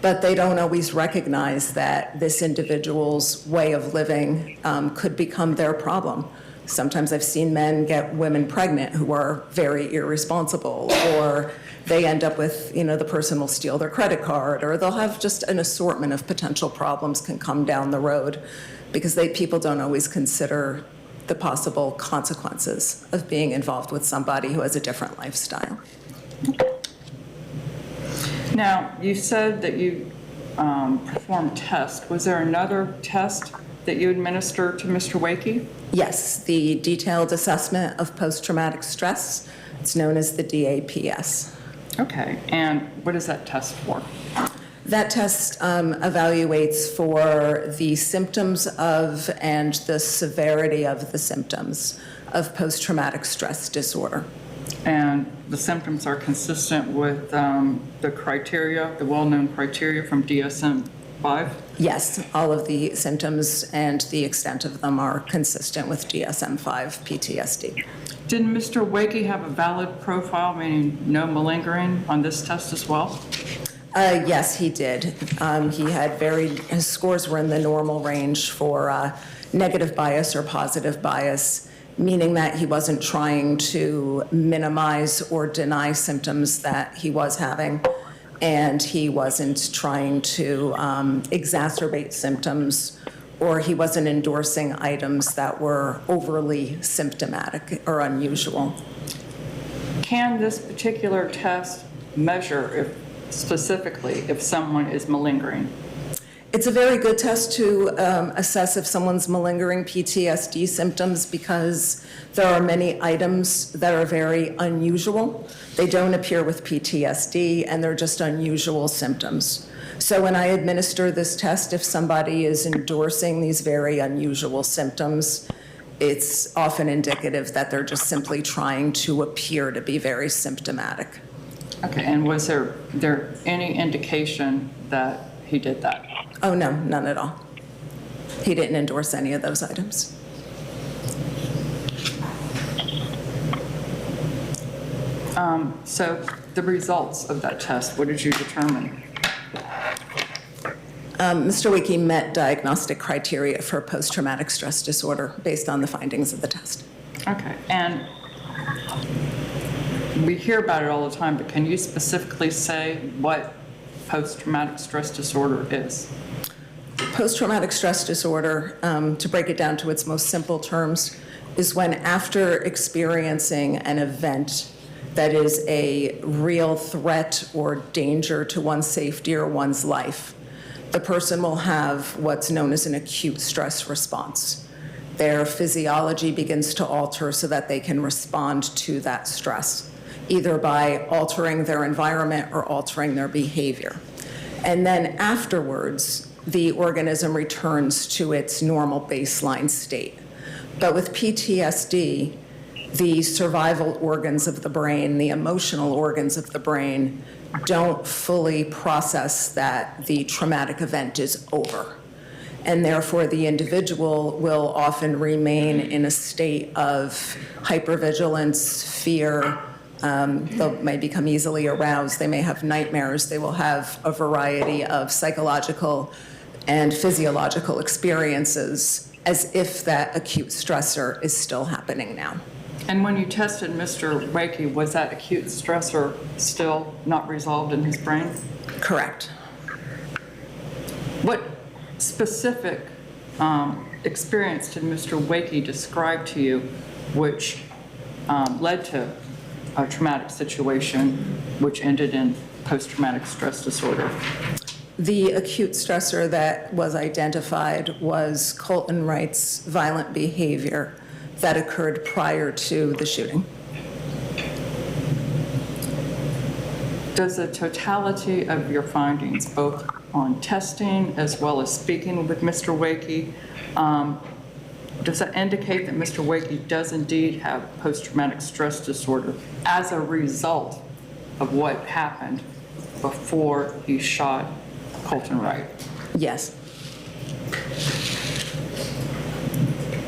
But they don't always recognize that this individual's way of living could become their problem. Sometimes I've seen men get women pregnant who are very irresponsible, or they end up with, you know, the person will steal their credit card, or they'll have just an assortment of potential problems can come down the road because people don't always consider the possible consequences of being involved with somebody who has a different lifestyle. Now, you said that you performed tests. Was there another test that you administered to Mr. Wakey? Yes, the detailed assessment of post-traumatic stress. It's known as the DAPS. Okay, and what is that test for? That test evaluates for the symptoms of and the severity of the symptoms of post-traumatic stress disorder. And the symptoms are consistent with the criteria, the well-known criteria from DSM-5? Yes, all of the symptoms and the extent of them are consistent with DSM-5 PTSD. Did Mr. Wakey have a valid profile, meaning no malingering, on this test as well? Yes, he did. His scores were in the normal range for negative bias or positive bias, meaning that he wasn't trying to minimize or deny symptoms that he was having, and he wasn't trying to exacerbate symptoms, or he wasn't endorsing items that were overly symptomatic or unusual. Can this particular test measure specifically if someone is malingering? It's a very good test to assess if someone's malingering PTSD symptoms because there are many items that are very unusual. They don't appear with PTSD and they're just unusual symptoms. So when I administer this test, if somebody is endorsing these very unusual symptoms, it's often indicative that they're just simply trying to appear to be very symptomatic. Okay, and was there any indication that he did that? Oh, no, none at all. He didn't endorse any of those items. So the results of that test, what did you determine? Mr. Wakey met diagnostic criteria for post-traumatic stress disorder based on the findings of the test. Okay, and we hear about it all the time, but can you specifically say what post-traumatic stress disorder is? Post-traumatic stress disorder, to break it down to its most simple terms, is when after experiencing an event that is a real threat or danger to one's safety or one's life, the person will have what's known as an acute stress response. Their physiology begins to alter so that they can respond to that stress, either by altering their environment or altering their behavior. And then afterwards, the organism returns to its normal baseline state. But with PTSD, the survival organs of the brain, the emotional organs of the brain, don't fully process that the traumatic event is over. And therefore, the individual will often remain in a state of hypervigilance, fear. They may become easily aroused. They may have nightmares. They will have a variety of psychological and physiological experiences as if that acute stressor is still happening now. And when you tested Mr. Wakey, was that acute stressor still not resolved in his brain? Correct. What specific experience did Mr. Wakey describe to you which led to a traumatic situation which ended in post-traumatic stress disorder? The acute stressor that was identified was Colton Wright's violent behavior that occurred prior to the shooting. Does the totality of your findings, both on testing as well as speaking with Mr. Wakey, does that indicate that Mr. Wakey does indeed have post-traumatic stress disorder as a result of what happened before he shot Colton Wright? Yes.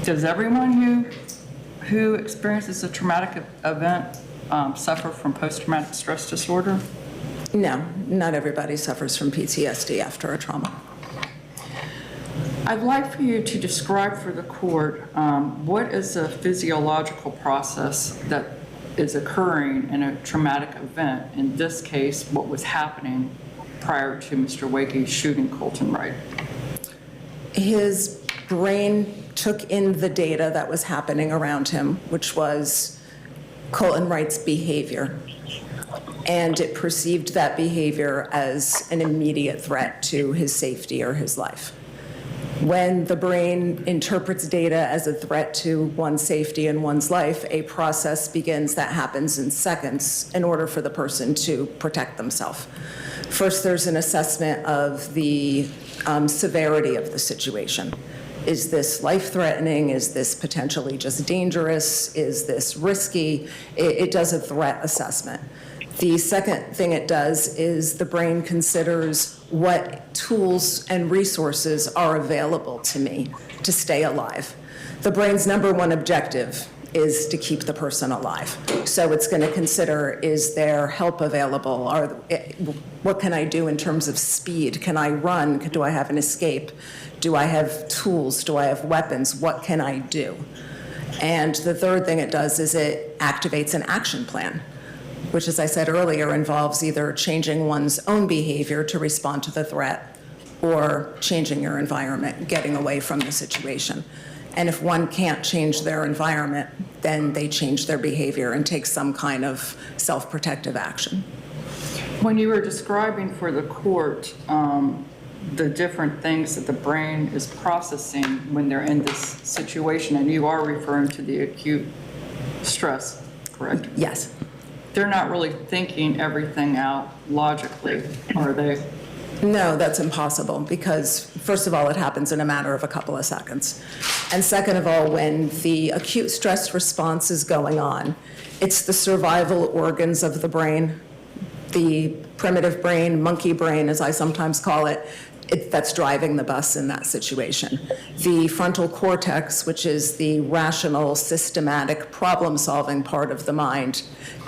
Does everyone who experiences a traumatic event suffer from post-traumatic stress disorder? No, not everybody suffers from PTSD after a trauma. I'd like for you to describe for the court what is the physiological process that is occurring in a traumatic event. In this case, what was happening prior to Mr. Wakey shooting Colton Wright? His brain took in the data that was happening around him, which was Colton Wright's behavior, and it perceived that behavior as an immediate threat to his safety or his life. When the brain interprets data as a threat to one's safety and one's life, a process begins that happens in seconds in order for the person to protect themselves. First, there's an assessment of the severity of the situation. Is this life-threatening? Is this potentially just dangerous? Is this risky? It does a threat assessment. The second thing it does is the brain considers what tools and resources are available to me to stay alive. The brain's number one objective is to keep the person alive. So it's going to consider, is there help available? What can I do in terms of speed? Can I run? Do I have an escape? Do I have tools? Do I have weapons? What can I do? And the third thing it does is it activates an action plan, which, as I said earlier, involves either changing one's own behavior to respond to the threat or changing your environment, getting away from the situation. And if one can't change their environment, then they change their behavior and take some kind of self-protective action. When you were describing for the court the different things that the brain is processing when they're in this situation, and you are referring to the acute stress, correct? Yes. They're not really thinking everything out logically, are they? No, that's impossible because, first of all, it happens in a matter of a couple of seconds. And second of all, when the acute stress response is going on, it's the survival organs of the brain, the primitive brain, monkey brain, as I sometimes call it, that's driving the bus in that situation. The frontal cortex, which is the rational, systematic, problem-solving part of the mind,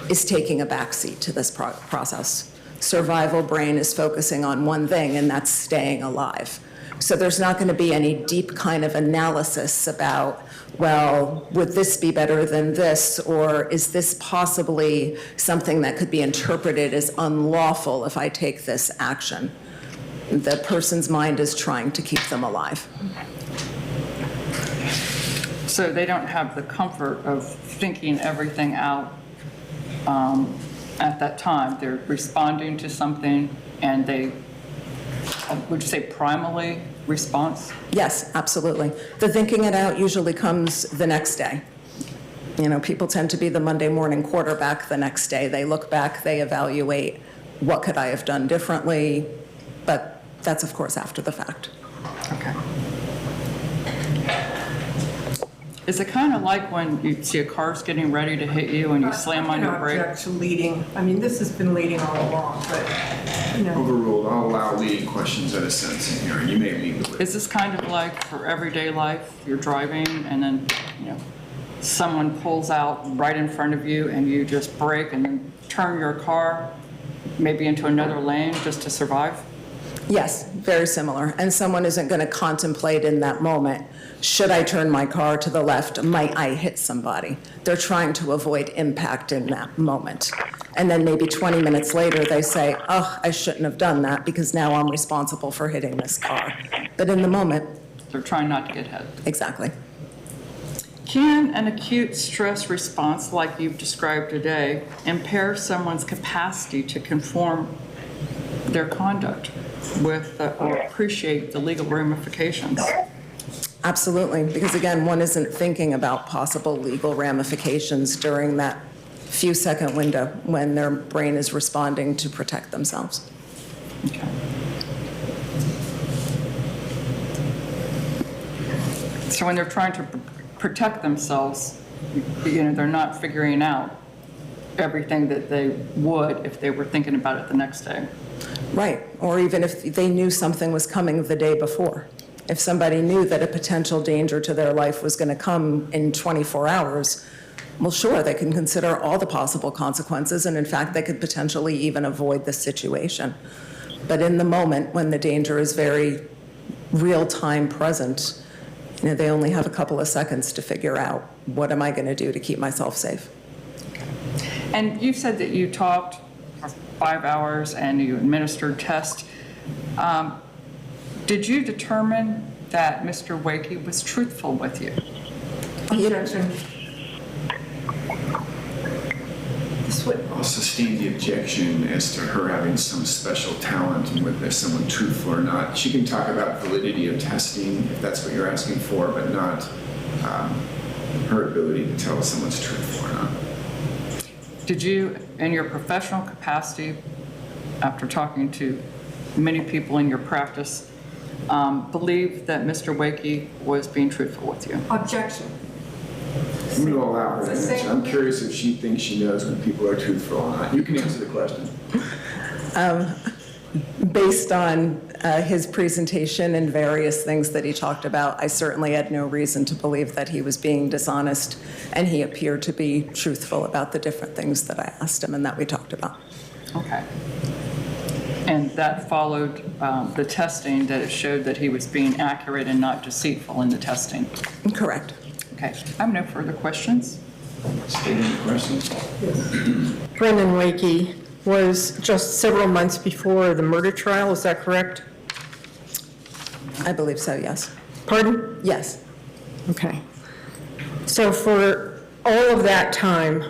is taking a backseat to this process. Survival brain is focusing on one thing, and that's staying alive. So there's not going to be any deep kind of analysis about, well, would this be better than this, or is this possibly something that could be interpreted as unlawful if I take this action? The person's mind is trying to keep them alive. So they don't have the comfort of thinking everything out at that time. They're responding to something, and they, would you say primally response? Yes, absolutely. The thinking it out usually comes the next day. You know, people tend to be the Monday morning quarterback the next day. They look back, they evaluate, what could I have done differently? But that's, of course, after the fact. Okay. Is it kind of like when you see a car's getting ready to hit you and you slam on your brake? I object to leading. I mean, this has been leading all along, but, you know. Overruled. I'll allow leading questions at a sentence in here, and you may lead the witness. Is this kind of like for everyday life? You're driving and then, you know, someone pulls out right in front of you and you just brake and then turn your car maybe into another lane just to survive? Yes, very similar. And someone isn't going to contemplate in that moment, should I turn my car to the left? Might I hit somebody? They're trying to avoid impact in that moment. And then maybe 20 minutes later, they say, oh, I shouldn't have done that because now I'm responsible for hitting this car. But in the moment, They're trying not to get hit. exactly. Can an acute stress response like you've described today impair someone's capacity to conform their conduct with or appreciate the legal ramifications? Absolutely, because again, one isn't thinking about possible legal ramifications during that few second window when their brain is responding to protect themselves. Okay. So when they're trying to protect themselves, you know, they're not figuring out everything that they would if they were thinking about it the next day. Right, or even if they knew something was coming the day before. If somebody knew that a potential danger to their life was going to come in 24 hours, well, sure, they can consider all the possible consequences, and in fact, they could potentially even avoid the situation. But in the moment, when the danger is very real-time present, you know, they only have a couple of seconds to figure out, what am I going to do to keep myself safe? And you said that you talked for 5 hours and you administered tests. Did you determine that Mr. Wakey was truthful with you? Objection. I'll sustain the objection as to her having some special talent and whether someone truthful or not. She can talk about validity of testing if that's what you're asking for, but not her ability to tell if someone's truthful or not. Did you, in your professional capacity, after talking to many people in your practice, believe that Mr. Wakey was being truthful with you? Objection. I'm going to allow her to answer. I'm curious if she thinks she knows when people are truthful or not. You can answer the question. Based on his presentation and various things that he talked about, I certainly had no reason to believe that he was being dishonest, and he appeared to be truthful about the different things that I asked him and that we talked about. Okay. And that followed the testing that it showed that he was being accurate and not deceitful in the testing? Correct. Okay. I have no further questions. State any questions? Brennan Wakey was just several months before the murder trial, is that correct? I believe so, yes. Pardon? Yes. Okay. So for all of that time,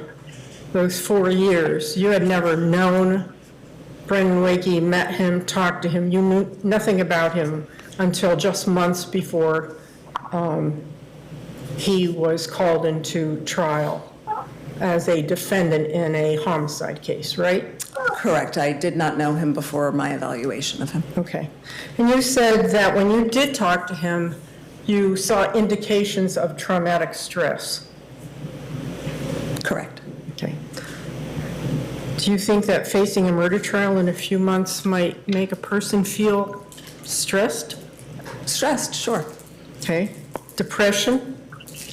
those 4 years, you had never known Brennan Wakey, met him, talked to him, you knew nothing about him until just months before he was called into trial as a defendant in a homicide case, right? Correct. I did not know him before my evaluation of him. Okay. And you said that when you did talk to him, you saw indications of traumatic stress. Correct. Okay. Do you think that facing a murder trial in a few months might make a person feel stressed? Stressed, sure. Okay. Depression?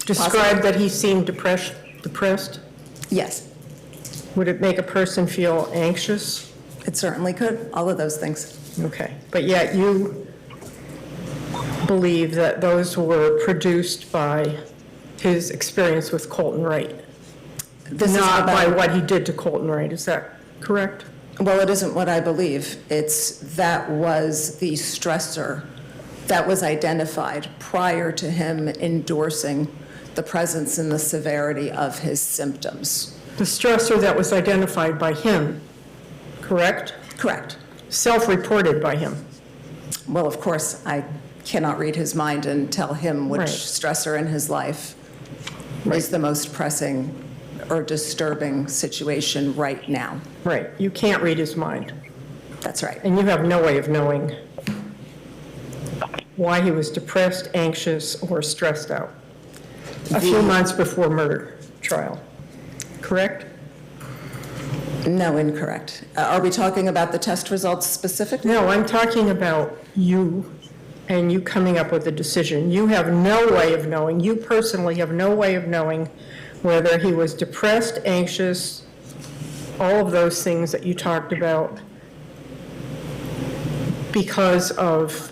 Describe that he seemed depressed. Yes, Would it make a person feel anxious? it certainly could, all of those things. Okay. But yet you believe that those were produced by his experience with Colton Wright, This is not by about- what he did to Colton Wright. Is that correct? Well, it isn't what I believe. It's that was the stressor that was identified prior to him endorsing the presence and the severity of his symptoms. The stressor that was identified by him, correct? Correct. Self-reported by him. Well, of course, I cannot read his mind and tell him which Right. stressor in his life is the most pressing or disturbing situation right now. Right. You can't read his mind. That's right. And you have no way of knowing why he was depressed, anxious, or stressed out a few months before murder trial, correct? No, incorrect. Are we talking about the test results specifically? No, I'm talking about you and you coming up with a decision. You have no way of knowing, you personally have no way of knowing whether he was depressed, anxious, all of those things that you talked about because of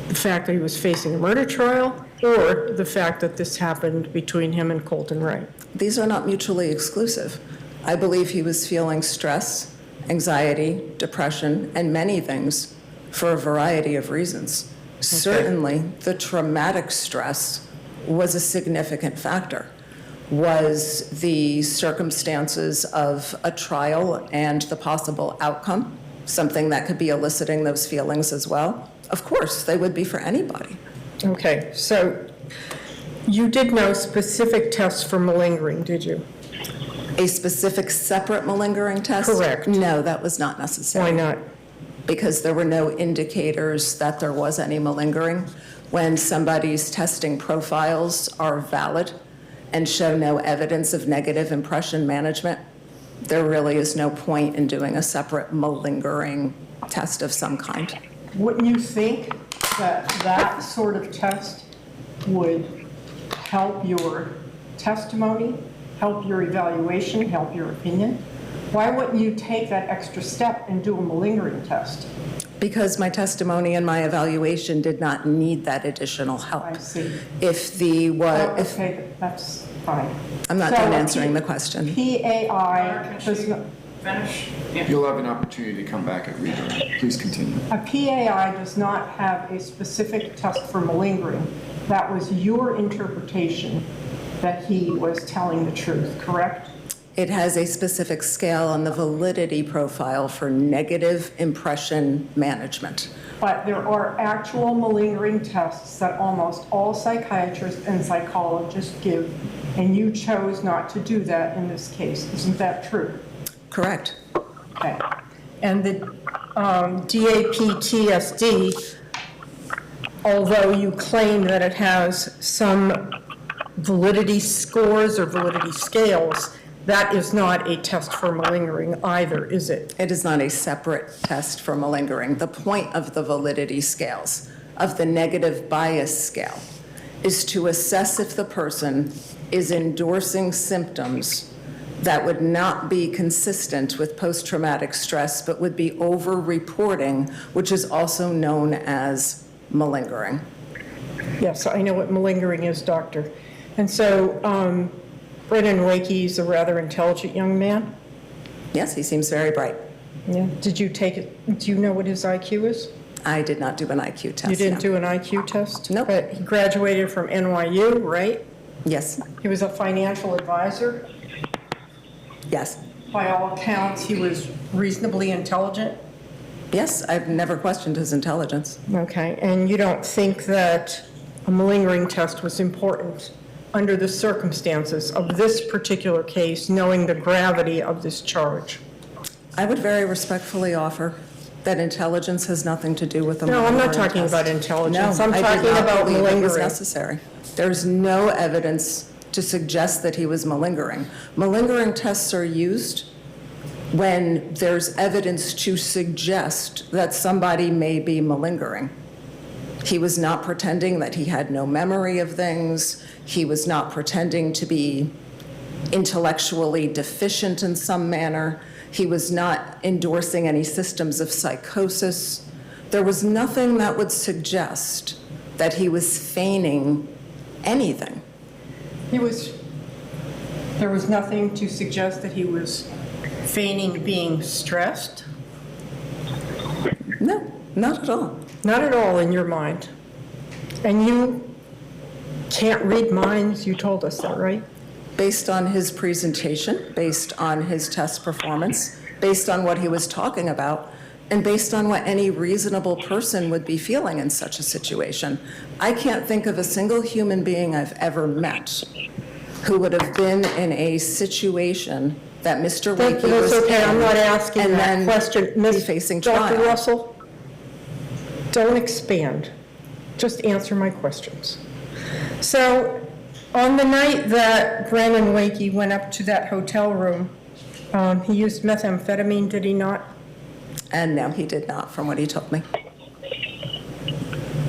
the fact that he was facing a murder trial or the fact that this happened between him and Colton Wright. These are not mutually exclusive. I believe he was feeling stress, anxiety, depression, and many things for a variety of reasons. Certainly, the traumatic stress was a significant factor. Was the circumstances of a trial and the possible outcome something that could be eliciting those feelings as well? Of course, they would be for anybody. Okay, so you did no specific tests for malingering, did you? A specific separate malingering test? Correct. No, that was not necessary. Why not? Because there were no indicators that there was any malingering. When somebody's testing profiles are valid and show no evidence of negative impression management, there really is no point in doing a separate malingering test of some kind. Wouldn't you think that that sort of test would help your testimony, help your evaluation, help your opinion? Why wouldn't you take that extra step and do a malingering test? Because my testimony and my evaluation did not need that additional help. I see. Okay, that's fine. I'm not done answering the question. PAI does not, Finish? Yeah. You'll have an opportunity to come back at redirect. Please continue. a PAI does not have a specific test for malingering. That was your interpretation that he was telling the truth, correct? It has a specific scale on the validity profile for negative impression management. But there are actual malingering tests that almost all psychiatrists and psychologists give, and you chose not to do that in this case. Isn't that true? Correct. Okay. And the DAPTSD, although you claim that it has some validity scores or validity scales, that is not a test for malingering either, is it? It is not a separate test for malingering. The point of the validity scales, of the negative bias scale, is to assess if the person is endorsing symptoms that would not be consistent with post-traumatic stress, but would be over-reporting, which is also known as malingering. Yes, I know what malingering is, doctor. And so Brennan Wakey is a rather intelligent young man? Yes, he seems very bright. Yeah. Did you take it, do you know what his IQ is? I did not do an IQ test. You didn't no. do an IQ test? Nope. But he graduated from NYU, right? Yes, He was a financial advisor. yes, By all accounts, he was reasonably intelligent. yes, I've never questioned his intelligence. Okay, and you don't think that a malingering test was important under the circumstances of this particular case, knowing the gravity of this charge? I would very respectfully offer that intelligence has nothing to do with the No, I'm not malingering talking test. about intelligence. No, I'm I did talking not about believe it was malingering. necessary. There's no evidence to suggest that he was malingering. Malingering tests are used when there's evidence to suggest that somebody may be malingering. He was not pretending that he had no memory of things. He was not pretending to be intellectually deficient in some manner. He was not endorsing any systems of psychosis. There was nothing that would suggest that he was feigning anything. There was nothing to suggest that he was feigning being stressed? No, not at all. Not at all in your mind. And you can't read minds, you told us that, right? Based on his presentation, based on his test performance, based on what he was talking about, and based on what any reasonable person would be feeling in such a situation. I can't think of a single human being I've ever met who would have been in a situation that Mr. Wakey was That's okay, in, I'm not asking and that then question. be facing trial. Dr. Russell, don't expand. Just answer my questions. So, on the night that Brennan Wakey went up to that hotel room, he used methamphetamine, did he not? And no, he did not, from what he told me.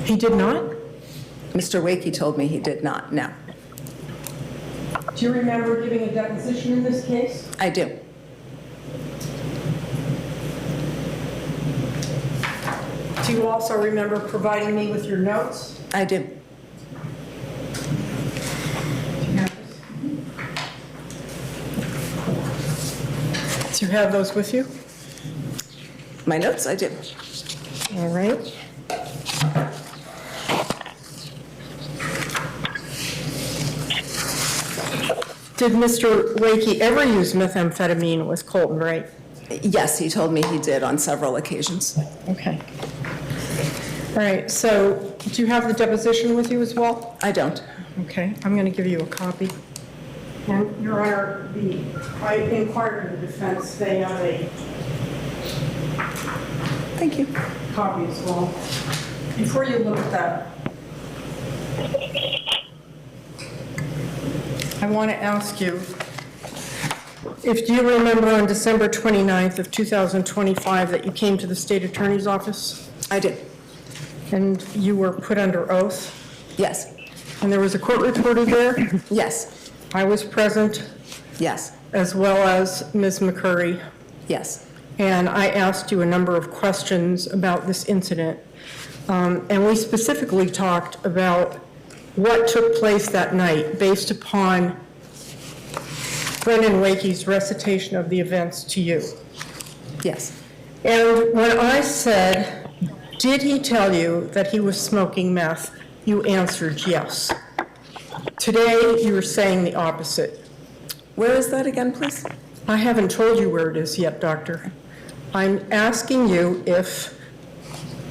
He did not? Mr. Wakey told me he did not, no. Do you remember giving a deposition in this case? I do. Do you also remember providing me with your notes? I do. Do you have those with you? My notes, I do. All right. Did Mr. Wakey ever use methamphetamine with Colton Wright? Yes, he told me he did on several occasions. Okay. All right, so do you have the deposition with you as well? I don't. Okay, I'm going to give you a copy. And Your Honor, I inquired of the defense, they have a Thank you. copy as well. Before you look at that, I want to ask you, do you remember on December 29th of 2025 that you came to the state attorney's office? I did. And you were put under oath? Yes. And there was a court reporter there? Yes. I was present, Yes. as well as Ms. McCurry. Yes. And I asked you a number of questions about this incident. And we specifically talked about what took place that night based upon Brennan Wakey's recitation of the events to you. Yes. And when I said, did he tell you that he was smoking meth, you answered yes. Today, you are saying the opposite. Where is that again, please? I haven't told you where it is yet, doctor. I'm asking you if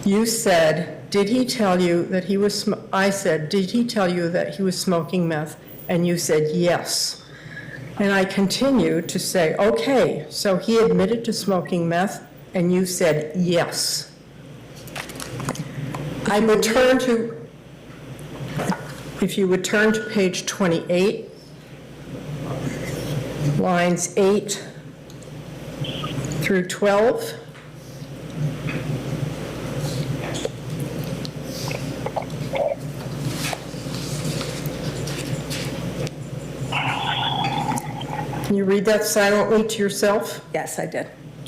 you said, did he tell you that he was, I said, did he tell you that he was smoking meth? And you said yes. And I continue to say, okay, so he admitted to smoking meth, and you said yes. If you would turn to page 28, lines 8 through 12. Can you read that silently to yourself? Yes, I did.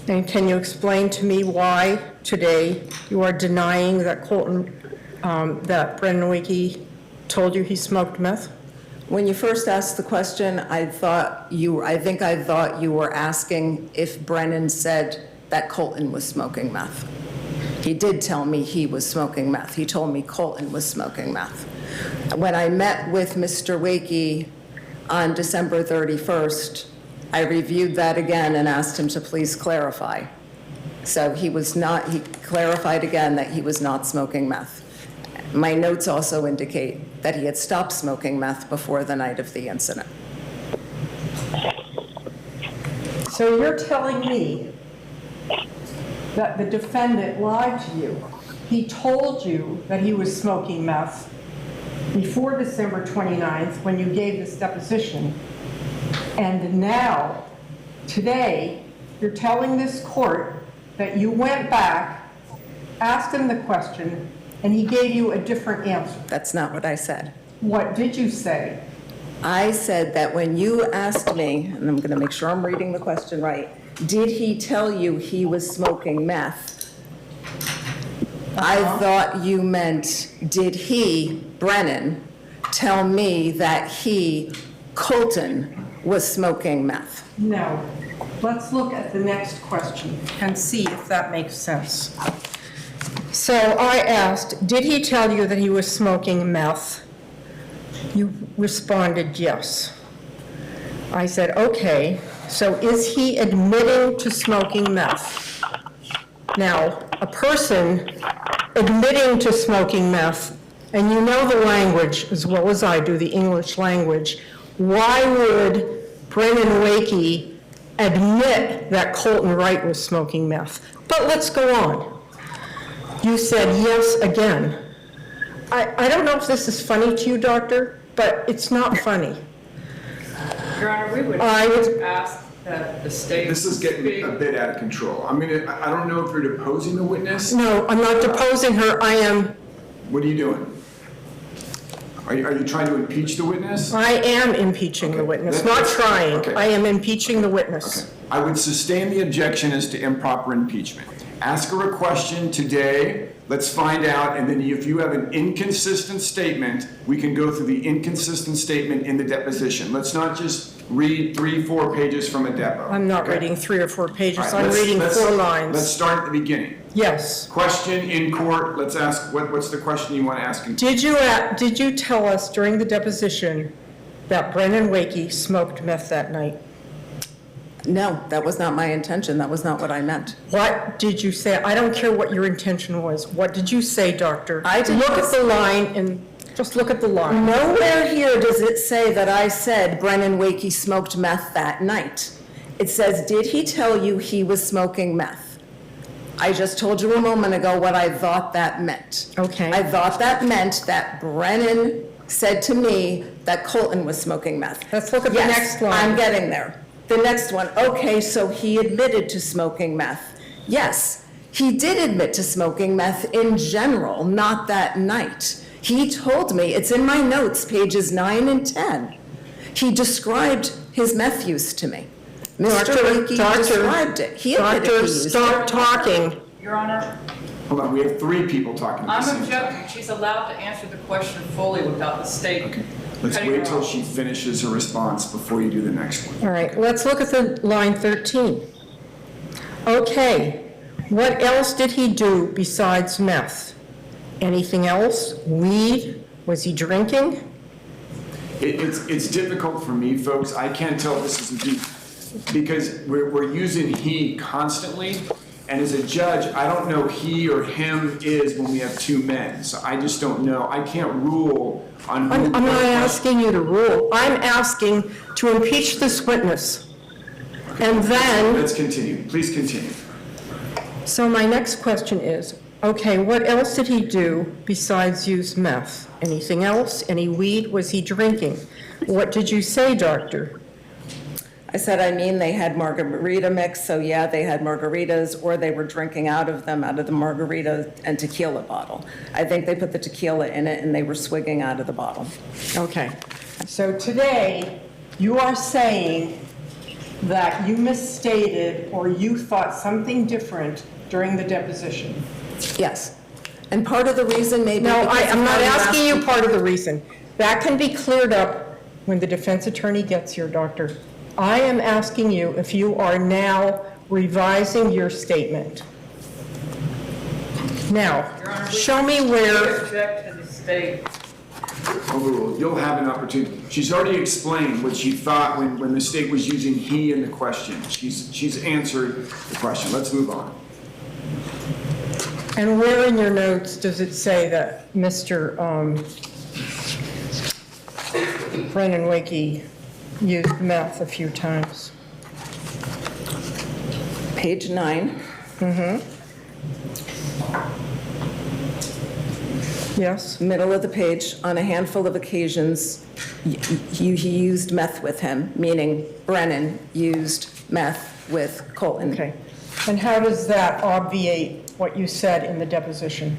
And can you explain to me why today you are denying that that Brennan Wakey told you he smoked meth? When you first asked the question, I thought you were asking if Brennan said that Colton was smoking meth. He did tell me he was smoking meth. He told me Colton was smoking meth. When I met with Mr. Wakey on December 31st, I reviewed that again and asked him to please clarify. So he clarified again that he was not smoking meth. My notes also indicate that he had stopped smoking meth before the night of the incident. So you're telling me that the defendant lied to you. He told you that he was smoking meth before December 29th when you gave this deposition. And now, today, you're telling this court that you went back, asked him the question, and he gave you a different answer. That's not what I said. What did you say? I said that when you asked me, and I'm going to make sure I'm reading the question right, did he tell you he was smoking meth? I thought you meant, did he, Brennan, tell me that he, Colton, was smoking meth? No. Let's look at the next question and see if that makes sense. So I asked, did he tell you that he was smoking meth? You responded yes. I said, okay, so is he admitting to smoking meth? Now, a person admitting to smoking meth, and you know the language as well as I do, the English language, why would Brennan Wakey admit that Colton Wright was smoking meth? But let's go on. You said yes again. I don't know if this is funny to you, doctor, but it's not funny. Your Honor, we would ask that the state. This is getting a bit out of control. I don't know if you're deposing the witness. No, I'm not deposing her. I am. What are you doing? Are you trying to impeach the witness? I am impeaching the witness, not trying. Okay. I am impeaching the witness. Okay. I would sustain the objection as to improper impeachment. Ask her a question today. Let's find out, and then if you have an inconsistent statement, we can go through the inconsistent statement in the deposition. Let's not just read 3-4 pages from a depo. I'm not reading 3 or 4 pages. All right, I'm reading 4 lines. Let's start at the beginning. Yes. Question in court. Let's ask, what's the question you want to ask? Did you tell us during the deposition that Brennan Wakey smoked meth that night? No, that was not my intention. That was not what I meant. What did you say? I don't care what your intention was. What did you say, doctor? I did look not at the line and just look at the line. Nowhere here does it say that I said Brennan Wakey smoked meth that night. It says, did he tell you he was smoking meth? I just told you a moment ago what I thought that meant. Okay. I thought that meant that Brennan said to me that Colton was smoking meth. Let's look at the next line. I'm getting there. The next one, okay, so he admitted to smoking meth. Yes, he did admit to smoking meth in general, not that night. He told me, it's in my notes, pages 9 and 10. He described his meth use to me. Mr. Wakey described it. He admitted he used it. Stop talking. Your Honor, Hold on, we have 3 people talking at the I'm same time. objecting. She's allowed to answer the question fully without the state. Okay. Let's cutting wait her till off. she finishes her response before you do the next one. All right, let's look at the line 13. Okay, what else did he do besides meth? Anything else? Weed? Was he drinking? It's difficult for me, folks. I can't tell if this is a deep, because we're using he constantly. And as a judge, I don't know he or him is when we have 2 men. So I just don't know. I can't rule on who. I'm not asking you to rule. I'm asking to impeach this witness. And then, Let's continue. Please continue. so my next question is, okay, what else did he do besides use meth? Anything else? Any weed? Was he drinking? What did you say, doctor? I said, I mean, they had margarita mix, so yeah, they had margaritas, or they were drinking out of the margarita and tequila bottle. I think they put the tequila in it and they were swigging out of the bottle. Okay. So today, you are saying that you misstated or you thought something different during the deposition. Yes. And part of the reason maybe... No, because I'm of not how asking you asked- part of the reason. That can be cleared up when the defense attorney gets here, Doctor. I am asking you if you are now revising your statement. Now, show me where... Object to the state. Overruled. You'll have an opportunity. She's already explained what she thought when the state was using he in the question. She's answered the question. Let's move on. And where in your notes does it say that Mr. Brennan Wakey used meth a few times? Page 9. Yes? Middle of the page, on a handful of occasions, he used meth with him, meaning Brennan used meth with Colton. Okay. And how does that obviate what you said in the deposition?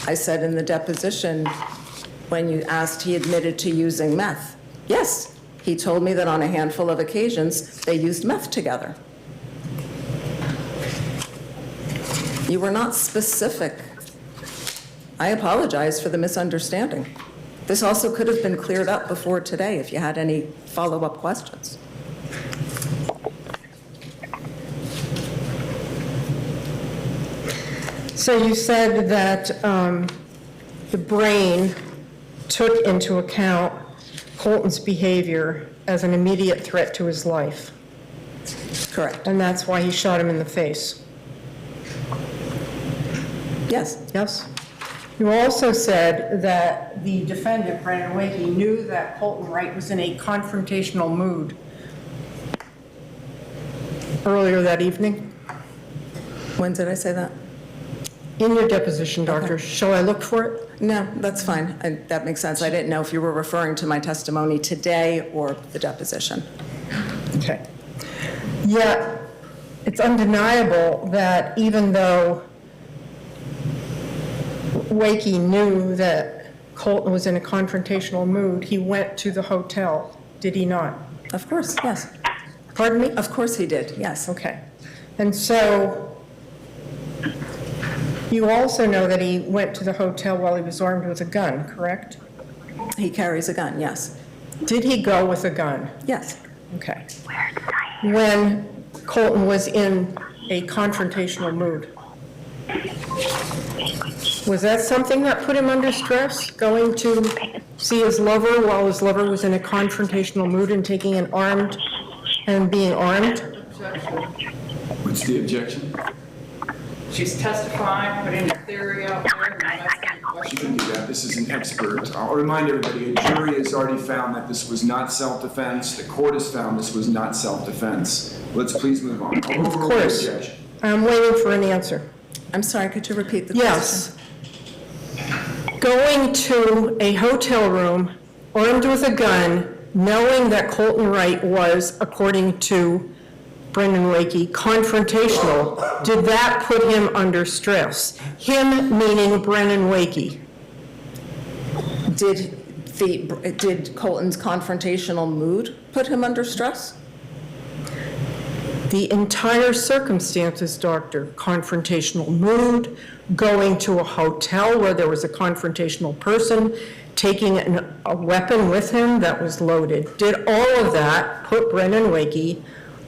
I said in the deposition, when you asked, he admitted to using meth. Yes, he told me that on a handful of occasions, they used meth together. You were not specific. I apologize for the misunderstanding. This also could have been cleared up before today if you had any follow-up questions. So you said that the brain took into account Colton's behavior as an immediate threat to his life, Correct. and that's why he shot him in the face. Yes. Yes? You also said that the defendant, Brennan Wakey, knew that Colton Wright was in a confrontational mood earlier that evening. When did I say that? In your deposition, Doctor. Okay. Shall I look for it? No, that's fine. That makes sense. I didn't know if you were referring to my testimony today or the deposition. Okay. Yet, it's undeniable that even though Wakey knew that Colton was in a confrontational mood, he went to the hotel, did he not? Of course, yes. Pardon me? Of course he did, yes. Okay. And so, you also know that he went to the hotel while he was armed with a gun, correct? He carries a gun, yes. Did he go with a gun? Yes. Okay. When Colton was in a confrontational mood, was that something that put him under stress, going to see his lover while his lover was in a confrontational mood and taking an armed and being armed? What's the objection? She's testifying, putting a theory out there. and asking She questions. can do that. This is an expert. I'll remind everybody, a jury has already found that this was not self-defense. The court has found this was not self-defense. Let's please move on. Of course. I'm waiting for an answer. I'm sorry, could you repeat the question? Yes. Going to a hotel room armed with a gun, knowing that Colton Wright was, according to Brennan Wakey, confrontational, did that put him under stress? Him meaning Brennan Wakey. Did Colton's confrontational mood put him under stress? The entire circumstances, Doctor, confrontational mood, going to a hotel where there was a confrontational person, taking a weapon with him that was loaded. Did all of that put Brennan Wakey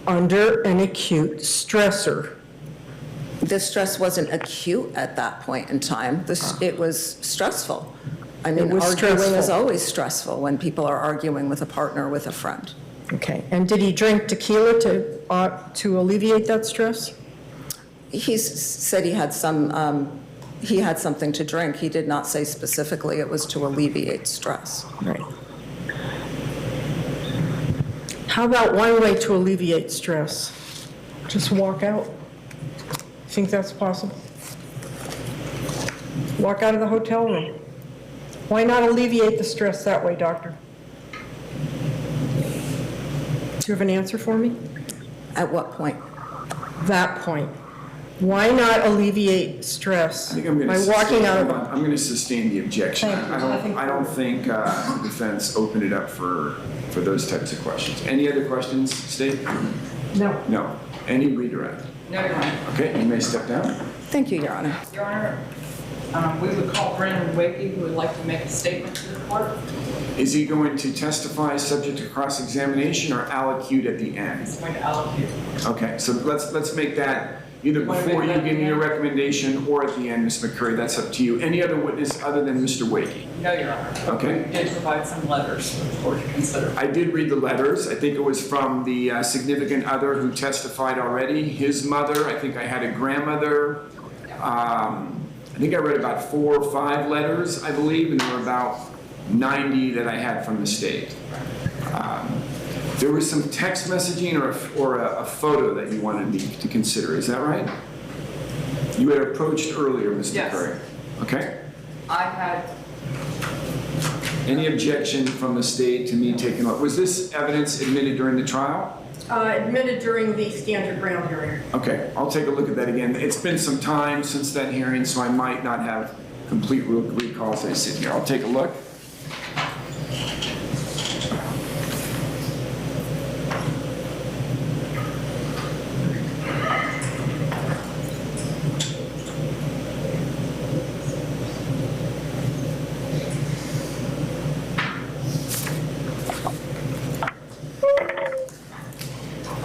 under an acute stressor? The stress wasn't acute at that point in time. It was stressful. I mean, It was arguing is stressful. always stressful when people are arguing with a partner or with a friend. Okay, and did he drink tequila to alleviate that stress? He said he had something to drink. He did not say specifically it was to alleviate stress. Right. How about one way to alleviate stress? Just walk out? Think that's possible? Walk out of the hotel room. Why not alleviate the stress that way, doctor? Do you have an answer for me? At what point? That point. Why not alleviate stress by walking out of the... I'm going to sustain the objection. Thank you. I don't think the defense opened it up for those types of questions. Any other questions, State? No. No. Any redirect? No, Your Honor. Okay, you may step down. Thank you, Your Honor. Your Honor, we would call Brennan Wakey, who would like to make a statement to the court. Is he going to testify subject to cross-examination or allocute at the end? He's going to allocute. Okay, so let's make that either Wanna before make you that give me the your end? recommendation or at the end, Ms. McCurry. That's up to you. Any other witness other than Mr. Wakey? No, Your Honor. Okay. We did provide some letters for the court to consider. I did read the letters. I think it was from the significant other who testified already, his mother. I think I had a grandmother. I think I read about 4 or 5 letters, I believe, and there were about 90 that I had from the state. There was some text messaging or a photo that you wanted me to consider. Is that right? You had approached earlier, Mr. Yes. Curry. Okay. I had, Any objection from the state to me taking a look? Was this evidence admitted during the trial? Admitted during the standard ground hearing. Okay, I'll take a look at that again. It's been some time since that hearing, so I might not have complete recall as I sit here. I'll take a look.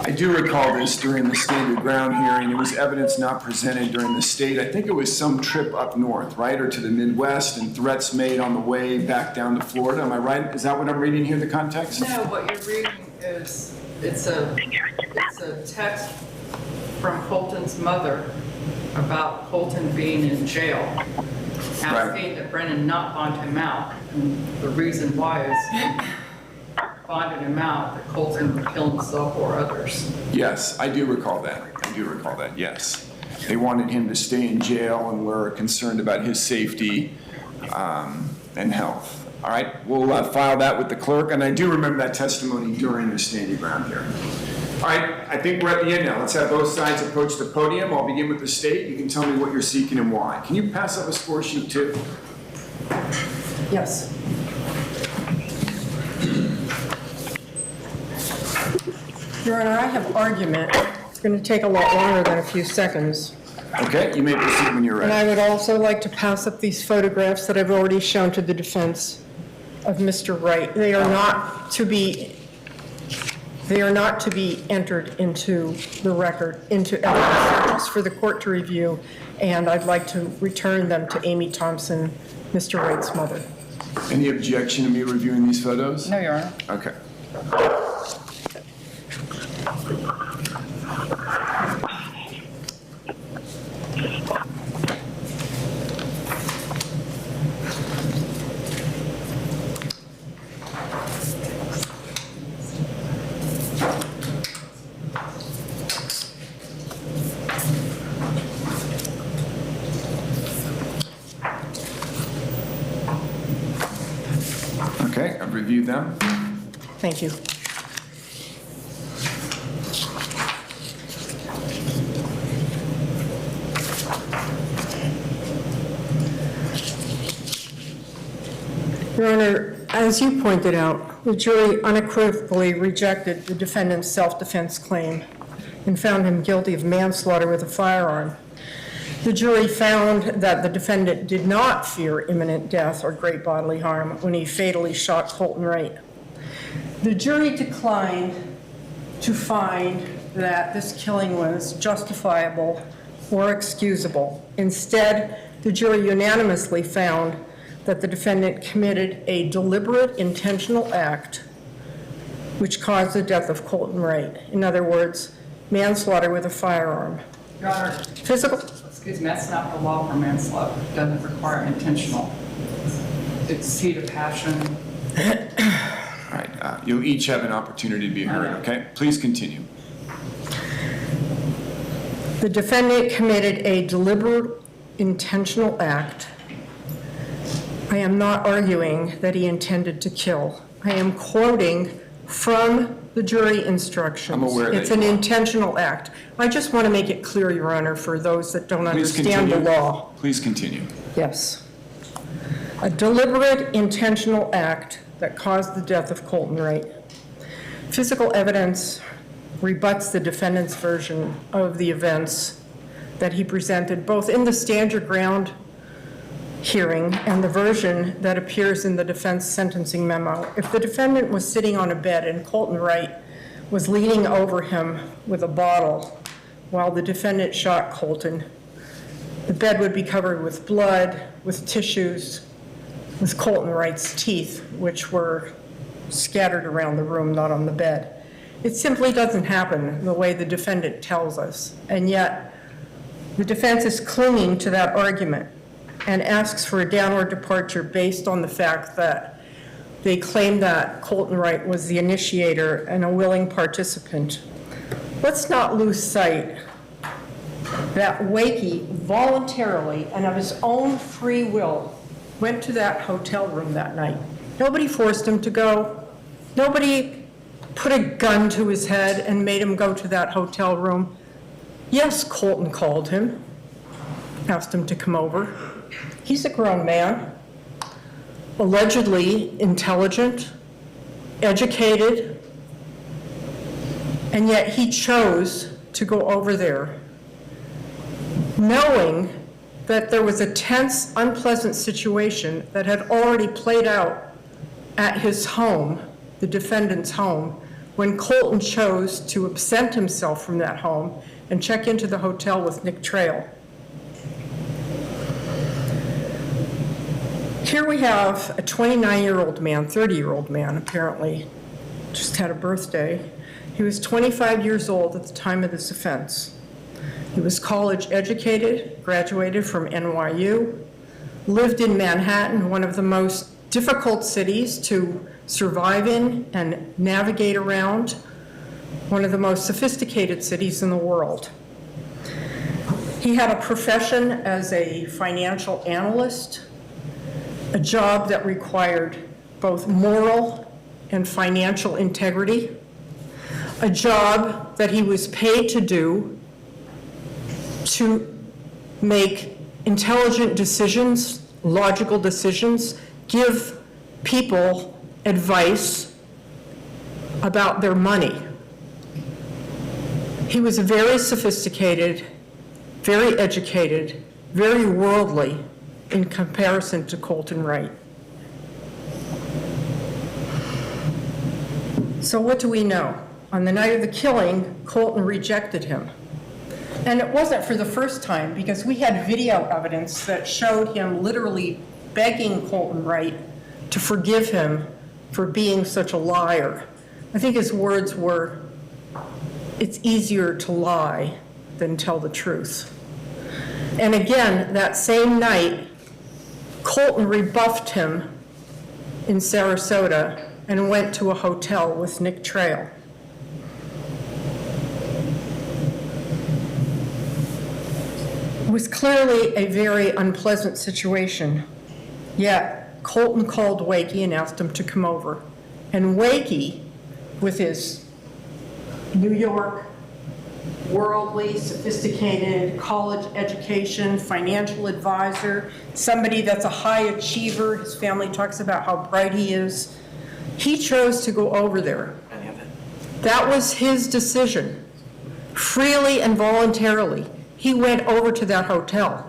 I do recall this during the standard ground hearing. It was evidence not presented during the state. I think it was some trip up north, right, or to the Midwest, and threats made on the way back down to Florida. Am I right? Is that what I'm reading here, the context? no, what you're reading is, it's a text from Colton's mother about Colton being in jail, asking that Brennan not bond him out. And the reason why is he bonded him out that Colton would kill himself or others. Yes, I do recall that. I do recall that, yes. They wanted him to stay in jail and were concerned about his safety and health. All right, we'll file that with the clerk, and I do remember that testimony during the standing ground hearing. All right, I think we're at the end now. Let's have both sides approach the podium. I'll begin with the state. You can tell me what you're seeking and why. Can you pass up a score sheet too? Yes. Your Honor, I have argument. It's going to take a lot longer than a few seconds. Okay, you may proceed when you're And ready. I would also like to pass up these photographs that I've already shown to the defense of Mr. Wright. They are not to be entered into the record, into evidence, just for the court to review, and I'd like to return them to Amy Thompson, Mr. Wright's mother. Any objection to me reviewing these photos? No, Your Honor. Okay. Okay, I've reviewed them. Thank you. Your Honor, as you pointed out, the jury unequivocally rejected the defendant's self-defense claim and found him guilty of manslaughter with a firearm. The jury found that the defendant did not fear imminent death or great bodily harm when he fatally shot Colton Wright. The jury declined to find that this killing was justifiable or excusable. Instead, the jury unanimously found that the defendant committed a deliberate, intentional act which caused the death of Colton Wright. In other words, manslaughter with a firearm. Your Honor, Physical. excuse me, that's not the law for manslaughter. It doesn't require intentional. It's heat of passion. All right, you'll each have an opportunity to be heard, okay? Please continue. The defendant committed a deliberate, intentional act. I am not arguing that he intended to kill. I am quoting from the jury instructions. I'm aware that It's an intentional act. I just want to make it clear, Your Honor, for those that don't Please understand the continue. law. Please continue. Yes. A deliberate, intentional act that caused the death of Colton Wright. Physical evidence rebuts the defendant's version of the events that he presented, both in the stand your ground hearing and the version that appears in the defense sentencing memo. If the defendant was sitting on a bed and Colton Wright was leaning over him with a bottle while the defendant shot Colton, the bed would be covered with blood, with tissues, with Colton Wright's teeth, which were scattered around the room, not on the bed. It simply doesn't happen the way the defendant tells us, and yet the defense is clinging to that argument and asks for a downward departure based on the fact that they claim that Colton Wright was the initiator and a willing participant. Let's not lose sight that Wakey voluntarily and of his own free will went to that hotel room that night. Nobody forced him to go. Nobody put a gun to his head and made him go to that hotel room. Yes, Colton called him, asked him to come over. He's a grown man, allegedly intelligent, educated, and yet he chose to go over there, knowing that there was a tense, unpleasant situation that had already played out at his home, the defendant's home, when Colton chose to absent himself from that home and check into the hotel with Nick Trail. Here we have a 29-year-old man, 30-year-old man apparently, just had a birthday. He was 25 years old at the time of this offense. He was college educated, graduated from NYU, lived in Manhattan, one of the most difficult cities to survive in and navigate around, one of the most sophisticated cities in the world. He had a profession as a financial analyst, a job that required both moral and financial integrity, a job that he was paid to do to make intelligent decisions, logical decisions, give people advice about their money. He was very sophisticated, very educated, very worldly in comparison to Colton Wright. So what do we know? On the night of the killing, Colton rejected him. And it wasn't for the first time, because we had video evidence that showed him literally begging Colton Wright to forgive him for being such a liar. I think his words were, "It's easier to lie than tell the truth." And again, that same night, Colton rebuffed him in Sarasota and went to a hotel with Nick Trail. It was clearly a very unpleasant situation, yet Colton called Wakey and asked him to come over. And Wakey, with his New York, worldly, sophisticated, college education, financial advisor, somebody that's a high achiever, his family talks about how bright he is, he chose to go over there. That was his decision, freely and voluntarily. He went over to that hotel.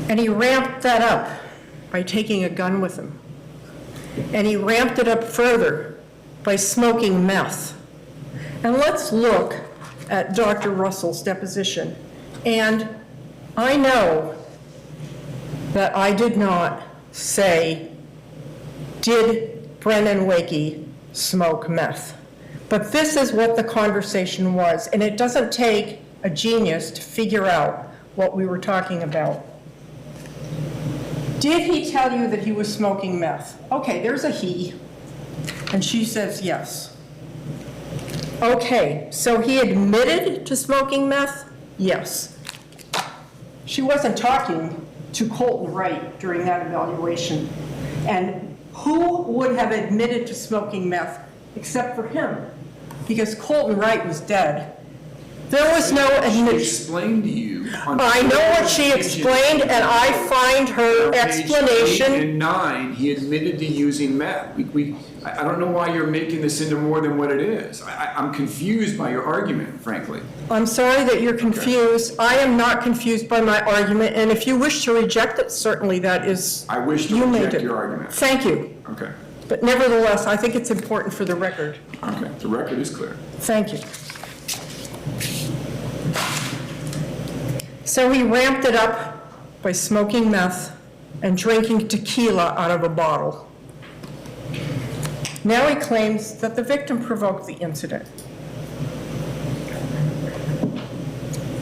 And he ramped that up by taking a gun with him. And he ramped it up further by smoking meth. And let's look at Dr. Russell's deposition. And I know that I did not say, did Brennan Wakey smoke meth? But this is what the conversation was, and it doesn't take a genius to figure out what we were talking about. Did he tell you that he was smoking meth? Okay, there's a he, and she says yes. Okay, so he admitted to smoking meth? Yes. She wasn't talking to Colton Wright during that evaluation. And who would have admitted to smoking meth except for him? Because Colton Wright was dead. There was no She admission. explained to you. I know what she explained, and I find her explanation. Page 8 and 9, he admitted to using meth. I don't know why you're making this into more than what it is. I'm confused by your argument, frankly. I'm sorry that you're confused. I am not confused by my argument, and if you wish to reject it, certainly that is. I wish to you made reject it. your argument. Thank you. Okay. But nevertheless, I think it's important for the record. Okay, the record is clear. Thank you. So he ramped it up by smoking meth and drinking tequila out of a bottle. Now he claims that the victim provoked the incident.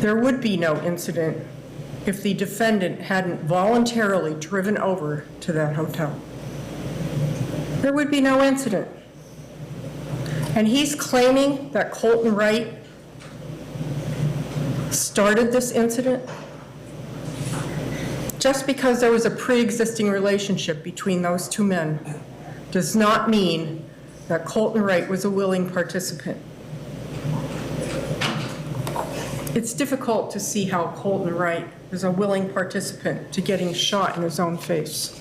There would be no incident if the defendant hadn't voluntarily driven over to that hotel. There would be no incident. And he's claiming that Colton Wright started this incident just because there was a pre-existing relationship between those two men does not mean that Colton Wright was a willing participant. It's difficult to see how Colton Wright is a willing participant to getting shot in his own face.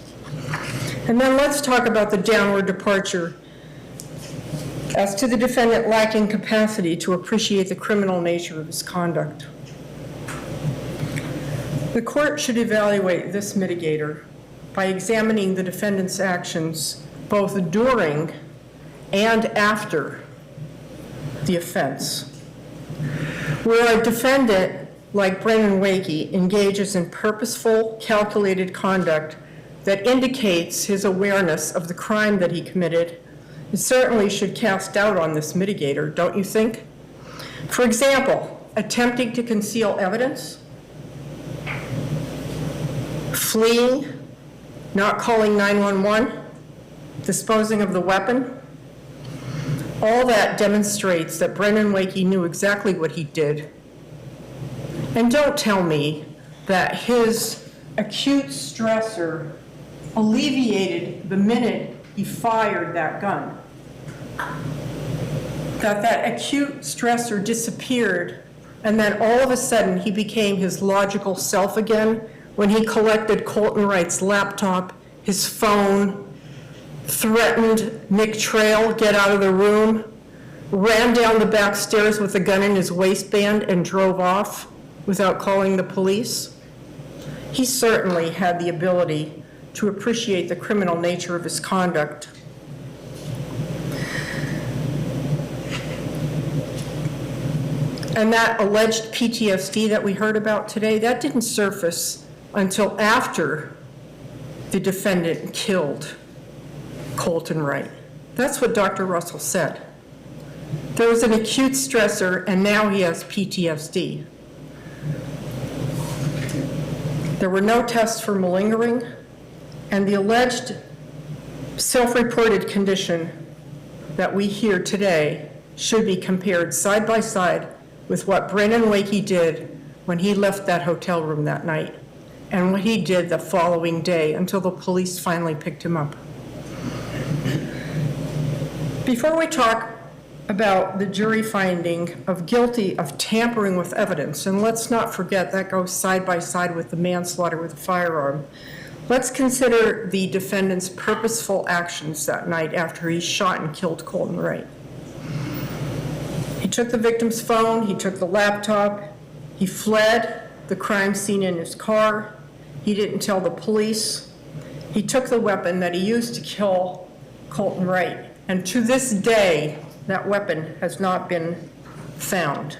And then let's talk about the downward departure as to the defendant lacking capacity to appreciate the criminal nature of his conduct. The court should evaluate this mitigator by examining the defendant's actions both during and after the offense. Where a defendant, like Brennan Wakey, engages in purposeful, calculated conduct that indicates his awareness of the crime that he committed, it certainly should cast doubt on this mitigator, don't you think? For example, attempting to conceal evidence, fleeing, not calling 911, disposing of the weapon. All that demonstrates that Brennan Wakey knew exactly what he did. And don't tell me that his acute stressor alleviated the minute he fired that gun. That acute stressor disappeared, and then all of a sudden he became his logical self again when he collected Colton Wright's laptop, his phone, threatened Nick Trail, get out of the room, ran down the back stairs with a gun in his waistband and drove off without calling the police. He certainly had the ability to appreciate the criminal nature of his conduct. And that alleged PTSD that we heard about today, that didn't surface until after the defendant killed Colton Wright. That's what Dr. Russell said. There was an acute stressor, and now he has PTSD. There were no tests for malingering, and the alleged self-reported condition that we hear today should be compared side by side with what Brennan Wakey did when he left that hotel room that night and what he did the following day until the police finally picked him up. Before we talk about the jury finding of guilty of tampering with evidence, and let's not forget that goes side by side with the manslaughter with a firearm, let's consider the defendant's purposeful actions that night after he shot and killed Colton Wright. He took the victim's phone, he took the laptop, he fled the crime scene in his car, he didn't tell the police, he took the weapon that he used to kill Colton Wright, and to this day, that weapon has not been found.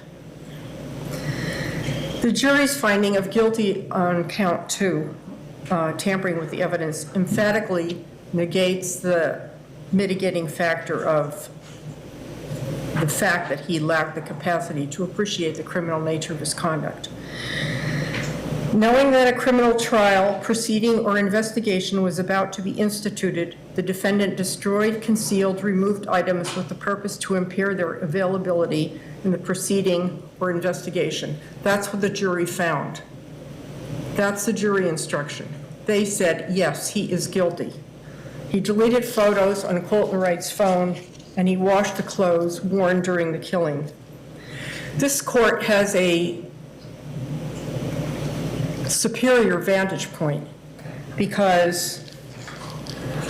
The jury's finding of guilty on count 2, tampering with the evidence, emphatically negates the mitigating factor of the fact that he lacked the capacity to appreciate the criminal nature of his conduct. Knowing that a criminal trial, proceeding, or investigation was about to be instituted, the defendant destroyed, concealed, removed items with the purpose to impair their availability in the proceeding or investigation. That's what the jury found. That's the jury instruction. They said, yes, he is guilty. He deleted photos on Colton Wright's phone, and he washed the clothes worn during the killing. This court has a superior vantage point because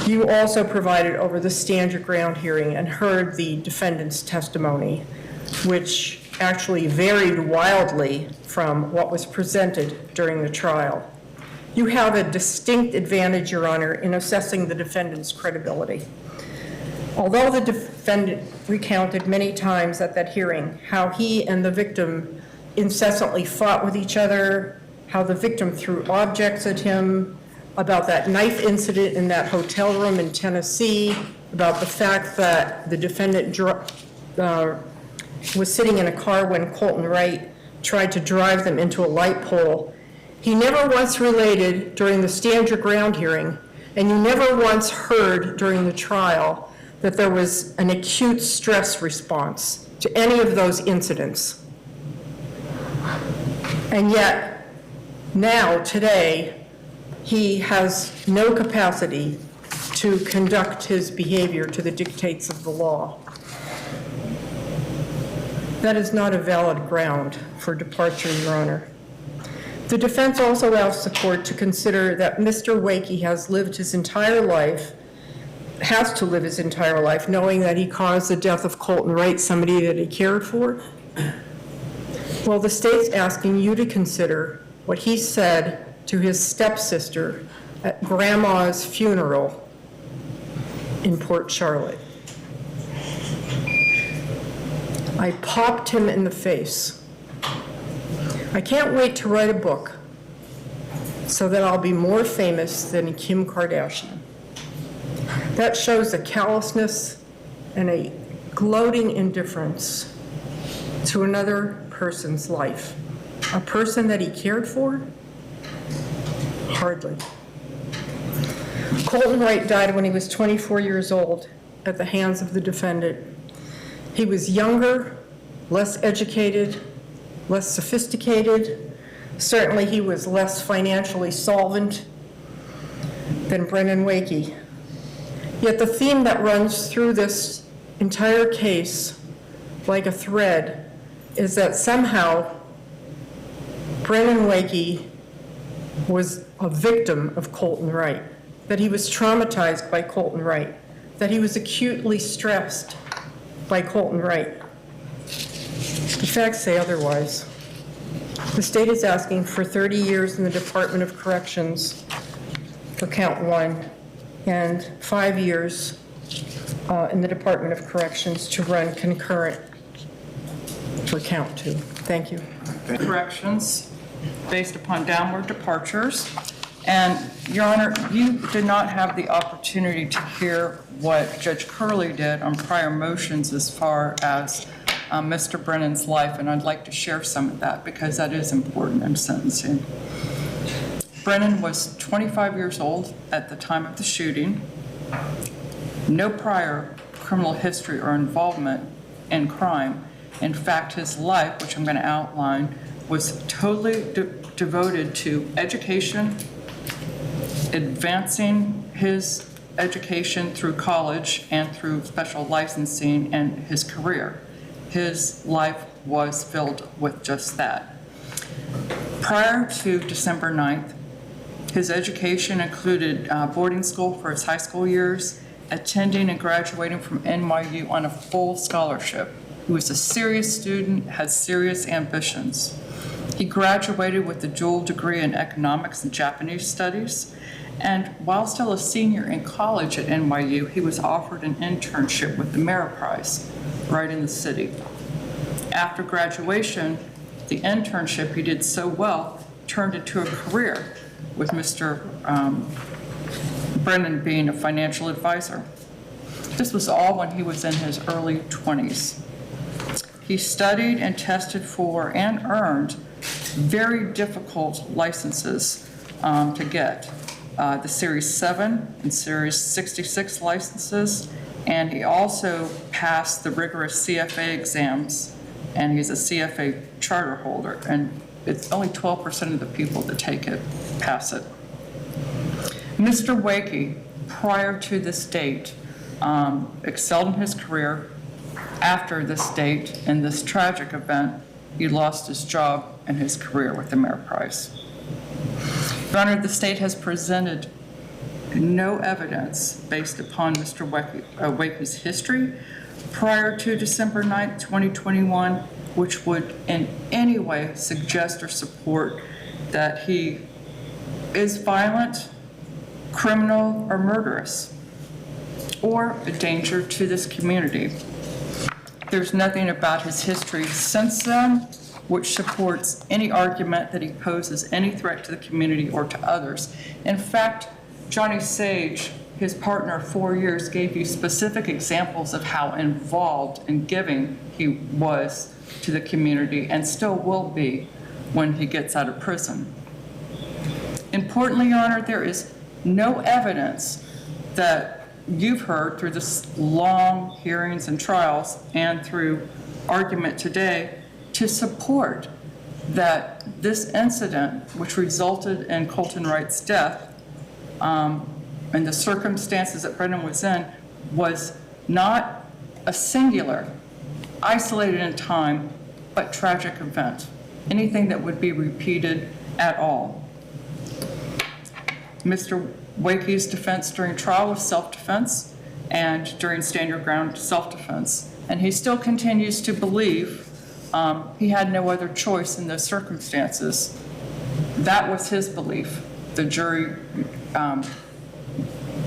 you also provided over the stand your ground hearing and heard the defendant's testimony, which actually varied wildly from what was presented during the trial. You have a distinct advantage, Your Honor, in assessing the defendant's credibility. Although the defendant recounted many times at that hearing how he and the victim incessantly fought with each other, how the victim threw objects at him, about that knife incident in that hotel room in Tennessee, about the fact that the defendant was sitting in a car when Colton Wright tried to drive them into a light pole, he never once related during the stand your ground hearing, and you never once heard during the trial that there was an acute stress response to any of those incidents. And yet, now, today, he has no capacity to conduct his behavior to the dictates of the law. That is not a valid ground for departure, Your Honor. The defense also asked the court to consider that Mr. Wakey has to live his entire life knowing that he caused the death of Colton Wright, somebody that he cared for. Well, the state's asking you to consider what he said to his stepsister at Grandma's funeral in Port Charlotte. I popped him in the face. I can't wait to write a book so that I'll be more famous than Kim Kardashian. That shows a callousness and a gloating indifference to another person's life. A person that he cared for? Hardly. Colton Wright died when he was 24 years old at the hands of the defendant. He was younger, less educated, less sophisticated. Certainly he was less financially solvent than Brennan Wakey. Yet the theme that runs through this entire case like a thread is that somehow Brennan Wakey was a victim of Colton Wright, that he was traumatized by Colton Wright, that he was acutely stressed by Colton Wright. The facts say otherwise. The state is asking for 30 years in the Department of Corrections for count 1 and 5 years in the Department of Corrections to run concurrent for count 2. Thank you. Corrections based upon downward departures. And, Your Honor, you did not have the opportunity to hear what Judge Curley did on prior motions as far as Mr. Brennan's life, and I'd like to share some of that because that is important in sentencing. Brennan was 25 years old at the time of the shooting, no prior criminal history or involvement in crime. In fact, his life, which I'm going to outline, was totally devoted to education, advancing his education through college and through special licensing, and his career. His life was filled with just that. Prior to December 9th, his education included boarding school for his high school years, attending and graduating from NYU on a full scholarship. He was a serious student, had serious ambitions. He graduated with a dual degree in economics and Japanese studies, and while still a senior in college at NYU, he was offered an internship with the Ameriprise right in the city. After graduation, the internship he did so well turned into a career, with Mr. Brennan being a financial advisor. This was all when he was in his early 20s. He studied and tested for and earned very difficult licenses to get. The Series 7 and Series 66 licenses, and he also passed the rigorous CFA exams, and he's a CFA charter holder. And it's only 12% of the people that take it, pass it. Mr. Wakey, prior to this date, excelled in his career. After this date and this tragic event, he lost his job and his career with Ameriprise. Your Honor, the state has presented no evidence based upon Mr. Wakey's history prior to December 9th, 2021, which would in any way suggest or support that he is violent, criminal, or murderous, or a danger to this community. There's nothing about his history since then which supports any argument that he poses any threat to the community or to others. In fact, Johnny Sage, his partner of 4 years, gave you specific examples of how involved and giving he was to the community and still will be when he gets out of prison. Importantly, Your Honor, there is no evidence that you've heard through this long hearings and trials and through argument today to support that this incident, which resulted in Colton Wright's death, and the circumstances that Brennan was in, was not a singular, isolated in time, but tragic event. Anything that would be repeated at all. Mr. Wakey's defense during trial was self-defense, and during stand your ground, self-defense. And he still continues to believe he had no other choice in those circumstances. That was his belief. The jury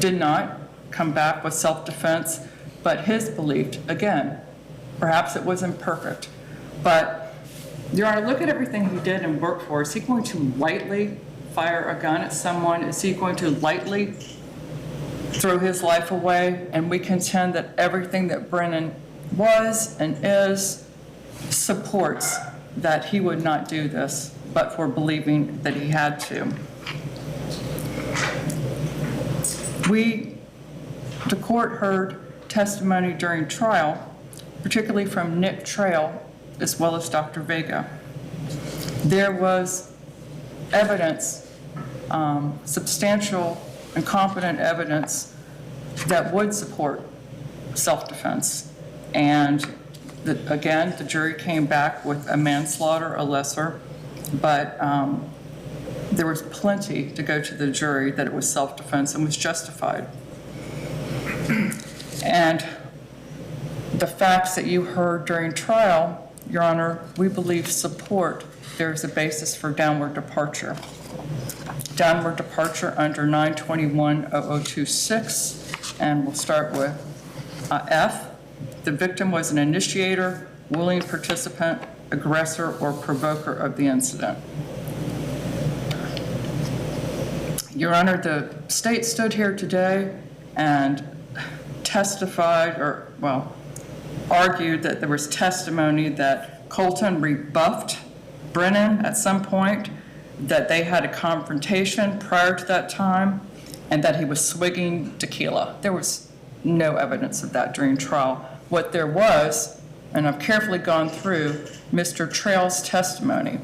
did not come back with self-defense, but his belief, again, perhaps it was imperfect. But, Your Honor, look at everything he did and worked for. Is he going to lightly fire a gun at someone? Is he going to lightly throw his life away? And we contend that everything that Brennan was and is supports that he would not do this, but for believing that he had to. The court heard testimony during trial, particularly from Nick Trail, as well as Dr. Vega. There was evidence, substantial and competent evidence that would support self-defense. And again, the jury came back with a manslaughter, a lesser, but there was plenty to go to the jury that it was self-defense and was justified. And the facts that you heard during trial, Your Honor, we believe support there's a basis for downward departure. Downward departure under 921-0026, and we'll start with F. The victim was an initiator, willing participant, aggressor, or provoker of the incident. Your Honor, the state stood here today and testified, or, well, argued that there was testimony that Colton rebuffed Brennan at some point, that they had a confrontation prior to that time, and that he was swigging tequila. There was no evidence of that during trial. What there was, and I've carefully gone through Mr. Trail's testimony.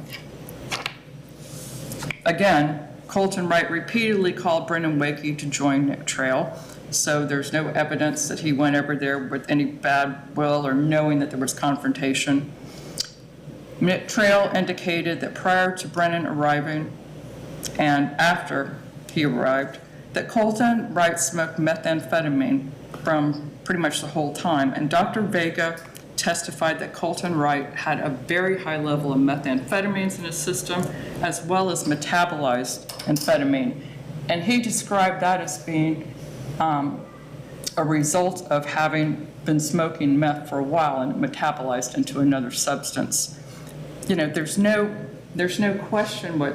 Again, Colton Wright repeatedly called Brennan Wakey to join Nick Trail, so there's no evidence that he went over there with any bad will or knowing that there was confrontation. Nick Trail indicated that prior to Brennan arriving and after he arrived, that Colton Wright smoked methamphetamine from pretty much the whole time, and Dr. Vega testified that Colton Wright had a very high level of methamphetamines in his system, as well as metabolized amphetamine. And he described that as being a result of having been smoking meth for a while and metabolized into another substance. You know, there's no question what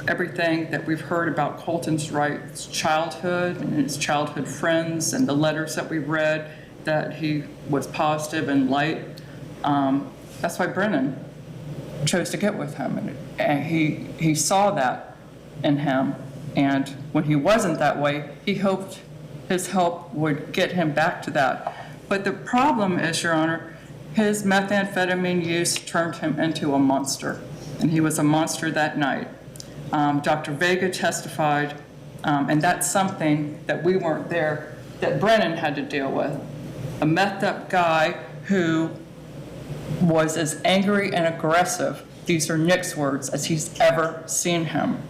everything that we've heard about Colton Wright's childhood and his childhood friends and the letters that we read that he was positive and light. That's why Brennan chose to get with him, and he saw that in him. And when he wasn't that way, he hoped his help would get him back to that. But the problem is, Your Honor, his methamphetamine use turned him into a monster. and he was a monster that night. Dr. Vega testified, and that's something that we weren't there, that Brennan had to deal with. A methed up guy who was as angry and aggressive, these are Nick's words, as he's ever seen him.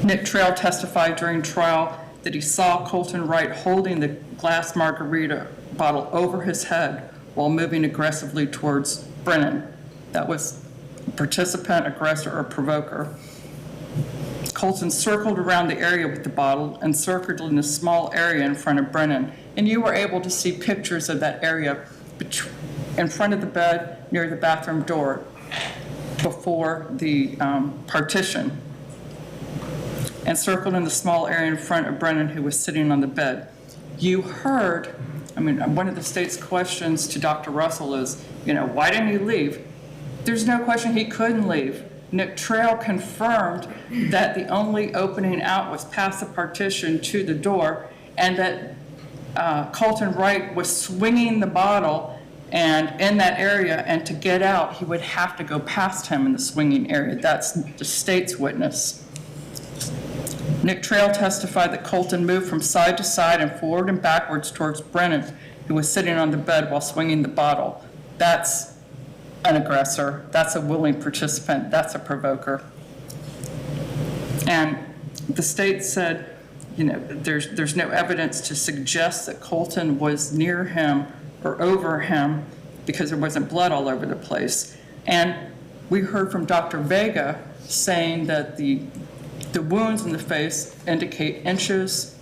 Nick Trail testified during trial that he saw Colton Wright holding the glass margarita bottle over his head while moving aggressively towards Brennan. That was participant, aggressor, or provoker. Colton circled around the area with the bottle and circled in a small area in front of Brennan. And you were able to see pictures of that area in front of the bed near the bathroom door before the partition, and circled in the small area in front of Brennan, who was sitting on the bed. You heard, one of the state's questions to Dr. Russell is, why didn't he leave? There's no question he couldn't leave. Nick Trail confirmed that the only opening out was past the partition to the door, and that Colton Wright was swinging the bottle and in that area, and to get out, he would have to go past him in the swinging area. That's the state's witness. Nick Trail testified that Colton moved from side to side and forward and backwards towards Brennan, who was sitting on the bed while swinging the bottle. That's an aggressor. That's a willing participant. That's a provoker. And the state said, there's no evidence to suggest that Colton was near him or over him because there wasn't blood all over the place. And we heard from Dr. Vega saying that the wounds in the face indicate inches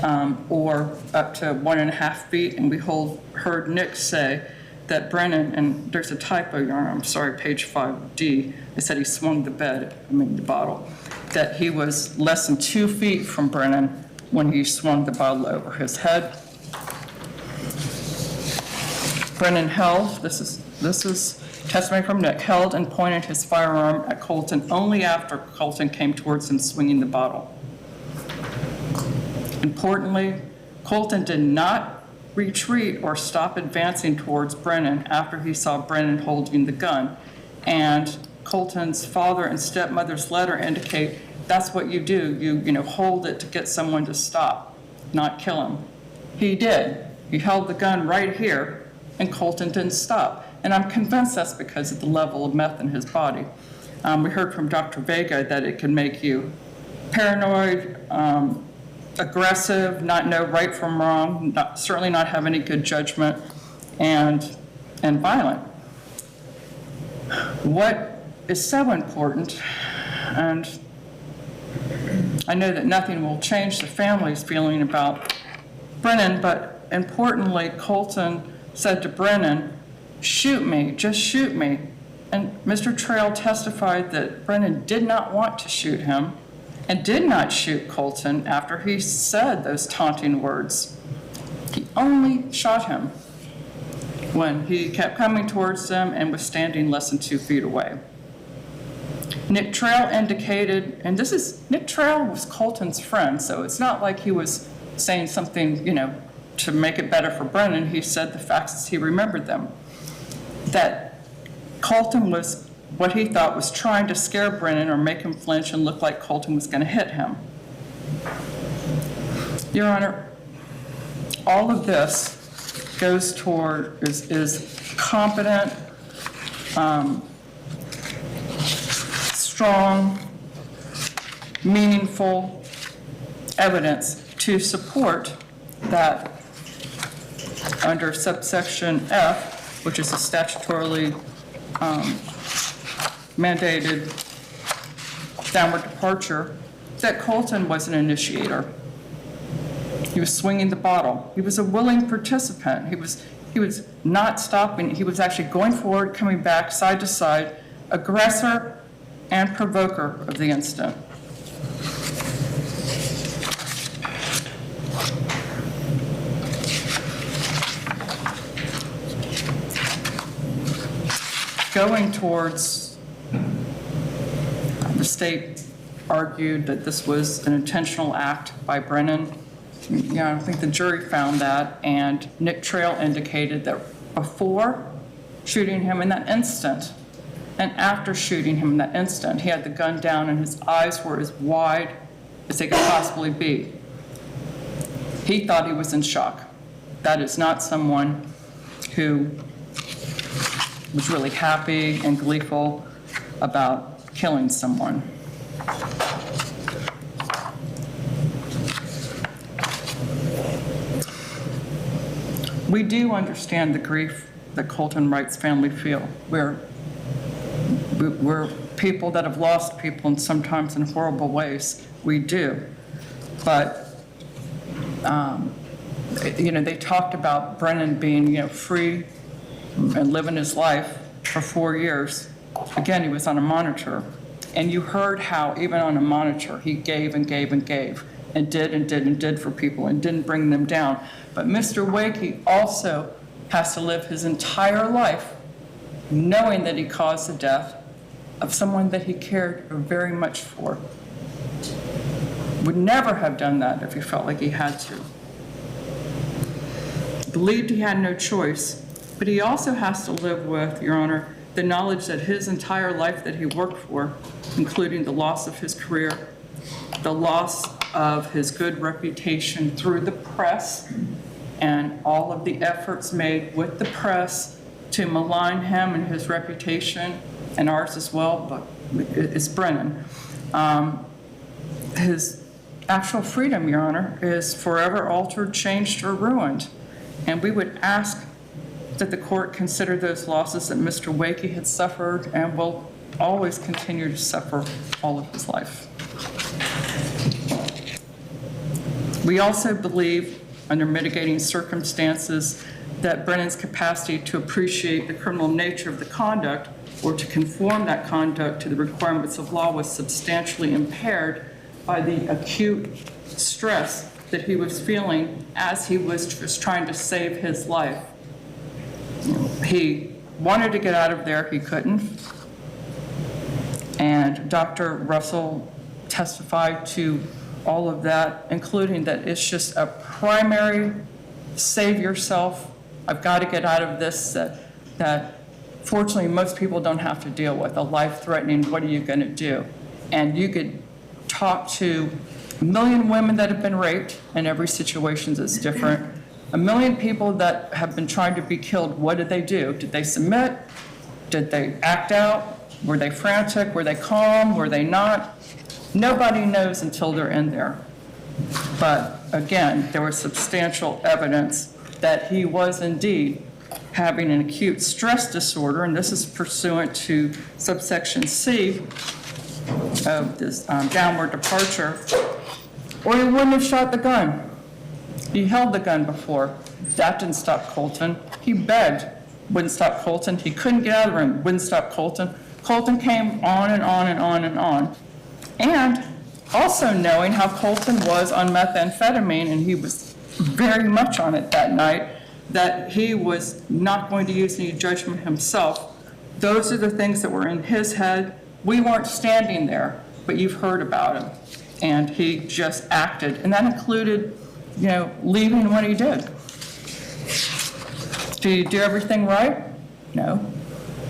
or up to 1.5 feet. And we heard Nick say that Brennan, and there's a typo, Your Honor, I'm sorry, page 5D, it said he swung the bottle, that he was less than 2 feet from Brennan when he swung the bottle over his head. Brennan held, this is testimony from Nick, held and pointed his firearm at Colton only after Colton came towards him swinging the bottle. Importantly, Colton did not retreat or stop advancing towards Brennan after he saw Brennan holding the gun. And Colton's father and stepmother's letter indicate that's what you do. You hold it to get someone to stop, not kill him. He did. He held the gun right here, and Colton didn't stop. And I'm convinced that's because of the level of meth in his body. We heard from Dr. Vega that it can make you paranoid, aggressive, not know right from wrong, certainly not have any good judgment, and violent. What is so important, and I know that nothing will change the family's feeling about Brennan, but importantly, Colton said to Brennan, "Shoot me, just shoot me." And Mr. Trail testified that Brennan did not want to shoot him and did not shoot Colton after he said those taunting words. He only shot him when he kept coming towards them and was standing less than 2 feet away. Nick Trail indicated, and Nick Trail was Colton's friend, so it's not like he was saying something, to make it better for Brennan. He said the facts as he remembered them. That Colton was what he thought was trying to scare Brennan or make him flinch and look like Colton was going to hit him. Your Honor, all of this goes toward, is competent, strong, meaningful evidence to support that under subsection F, which is a statutorily mandated downward departure, that Colton was an initiator. He was swinging the bottle. He was a willing participant. He was not stopping. He was actually going forward, coming back, side to side, aggressor and provoker of the incident. Going towards, the state argued that this was an intentional act by Brennan. I think the jury found that, and Nick Trail indicated that before shooting him in that instant. And after shooting him in that instant, he had the gun down and his eyes were as wide as they could possibly be. He thought he was in shock. That is not someone who was really happy and gleeful about killing someone. We do understand the grief that Colton Wright's family feel. We're people that have lost people, and sometimes in horrible ways. We do. But, they talked about Brennan being, free and living his life for 4 years. Again, he was on a monitor. And you heard how, even on a monitor, he gave and gave and gave, and did and did and did for people, and didn't bring them down. But Mr. Wakey also has to live his entire life knowing that he caused the death of someone that he cared very much for. Would never have done that if he felt like he had to. Believed he had no choice, but he also has to live with, Your Honor, the knowledge that his entire life that he worked for, including the loss of his career, the loss of his good reputation through the press, and all of the efforts made with the press to malign him and his reputation, and ours as well, but it's Brennan. His actual freedom, Your Honor, is forever altered, changed, or ruined. And we would ask that the court consider those losses that Mr. Wakey had suffered and will always continue to suffer all of his life. We also believe, under mitigating circumstances, that Brennan's capacity to appreciate the criminal nature of the conduct or to conform that conduct to the requirements of law was substantially impaired by the acute stress that he was feeling as he was just trying to save his life. He wanted to get out of there, he couldn't. And Dr. Russell testified to all of that, including that it's just a primary save yourself, I've got to get out of this, that fortunately most people don't have to deal with, a life-threatening, what are you going to do? And you could talk to 1 million women that have been raped, and every situation is different. 1 million people that have been trying to be killed, what did they do? Did they submit? Did they act out? Were they frantic? Were they calm? Were they not? Nobody knows until they're in there. But again, there was substantial evidence that he was indeed having an acute stress disorder, and this is pursuant to subsection C of this downward departure, or he wouldn't have shot the gun. He held the gun before. That didn't stop Colton. He begged, wouldn't stop Colton. He couldn't get out of the room, wouldn't stop Colton. Colton came on and on and on and on. And also knowing how Colton was on methamphetamine, and he was very much on it that night, that he was not going to use any judgment himself. Those are the things that were in his head. We weren't standing there, but you've heard about him. And he just acted. And that included, leaving when he did. Did he do everything right? No.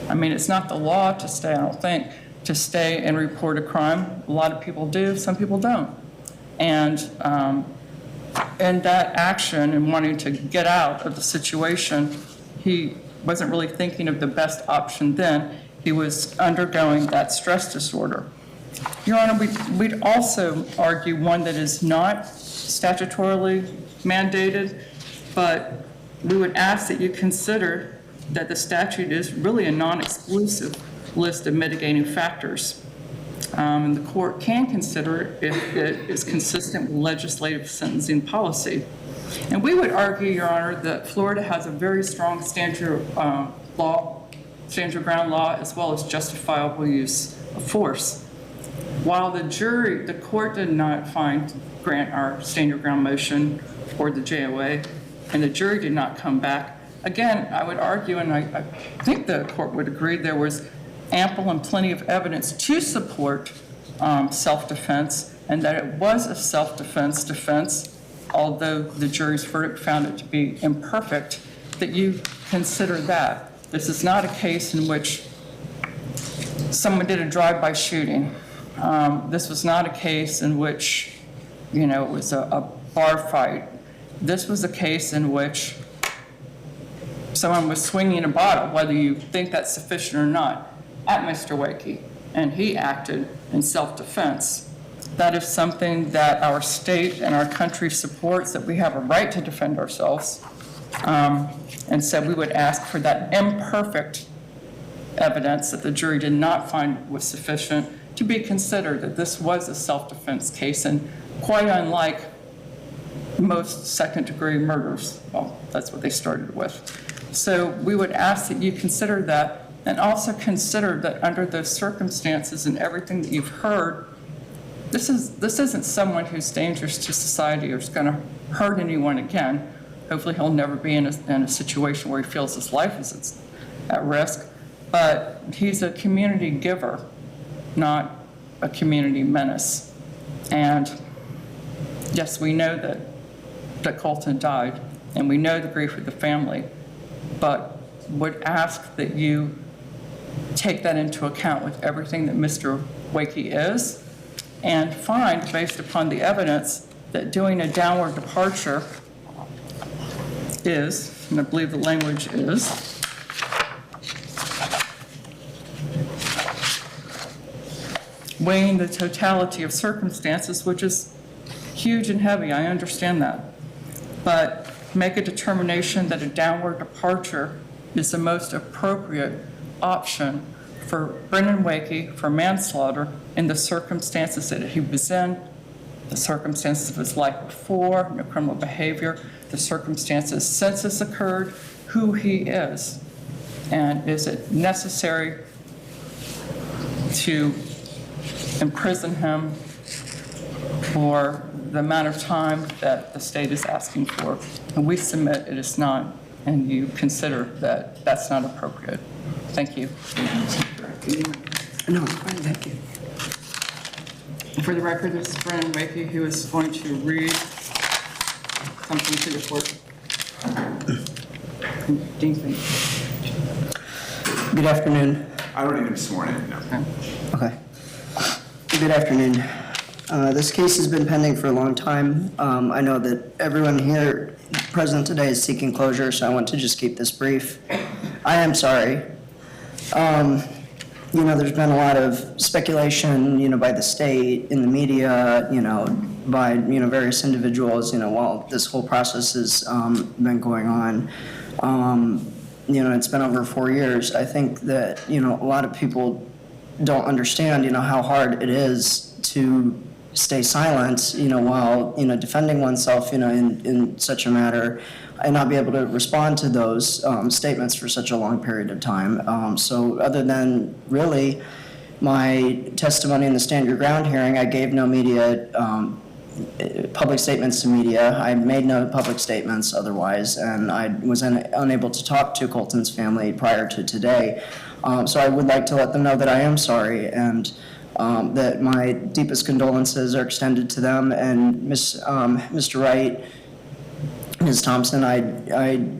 I mean, it's not the law to stay, I don't think, to stay and report a crime. A lot of people do, some people don't. And that action and wanting to get out of the situation, he wasn't really thinking of the best option then. He was undergoing that stress disorder. Your Honor, we'd also argue one that is not statutorily mandated, but we would ask that you consider that the statute is really a non-exclusive list of mitigating factors. And the court can consider it if it is consistent with legislative sentencing policy. And we would argue, Your Honor, that Florida has a very strong stand your ground law, as well as justifiable use of force. While the court did not grant our stand your ground motion or the JOA, and the jury did not come back, again, I would argue, and I think the court would agree, there was ample and plenty of evidence to support self-defense, and that it was a self-defense defense, although the jury's verdict found it to be imperfect, that you consider that. This is not a case in which someone did a drive-by shooting. This was not a case in which, it was a bar fight. This was a case in which someone was swinging a bottle, whether you think that's sufficient or not, at Mr. Wakey, and he acted in self-defense. That is something that our state and our country supports, that we have a right to defend ourselves. And so we would ask for that imperfect evidence that the jury did not find was sufficient to be considered, that this was a self-defense case, and quite unlike most second-degree murders. Well, that's what they started with. So we would ask that you consider that, and also consider that under those circumstances and everything that you've heard, this isn't someone who's dangerous to society or is going to hurt anyone again. Hopefully he'll never be in a situation where he feels his life is at risk. But he's a community giver, not a community menace. And yes, we know that Colton died, and we know the grief of the family, but would ask that you take that into account with everything that Mr. Wakey is, and find, based upon the evidence, that doing a downward departure is, and I believe the language is, weighing the totality of circumstances, which is huge and heavy, I understand that. But make a determination that a downward departure is the most appropriate option for Brennan Wakey for manslaughter in the circumstances that he was in, the circumstances of his life before, no criminal behavior, the circumstances since this occurred, who he is, and is it necessary to imprison him for the amount of time that the state is asking for. And we submit it is not, and you consider that that's not appropriate. Thank you. No, thank you. For the record, this is Brennan Wakey, who is going to read something to the court. Dean, Good afternoon. I don't even sworn in, no. Okay. Good afternoon. This case has been pending for a long time. I know that everyone here present today is seeking closure, so I want to just keep this brief. I am sorry. There's been a lot of speculation, by the state, in the media, by, various individuals, while this whole process has been going on. It's been over 4 years. I think that, a lot of people don't understand, how hard it is to stay silent, while, defending oneself, in such a matter, and not be able to respond to those statements for such a long period of time. So other than really my testimony in the Stand Your Ground hearing, I gave no media, public statements to media. I made no public statements otherwise, and I was unable to talk to Colton's family prior to today. So I would like to let them know that I am sorry, and that my deepest condolences are extended to them. And Mr. Wright, Ms. Thompson, I'm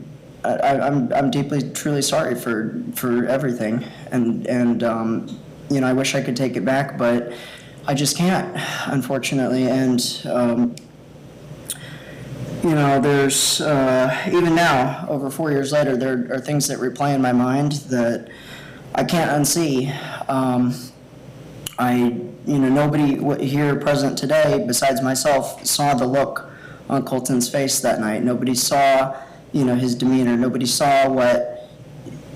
deeply, truly sorry for everything, and I wish I could take it back, but I just can't, unfortunately. And there's even now, over 4 years later, there are things that replay in my mind that I can't unsee. Nobody here present today, besides myself, saw the look on Colton's face that night. Nobody saw, his demeanor. Nobody saw what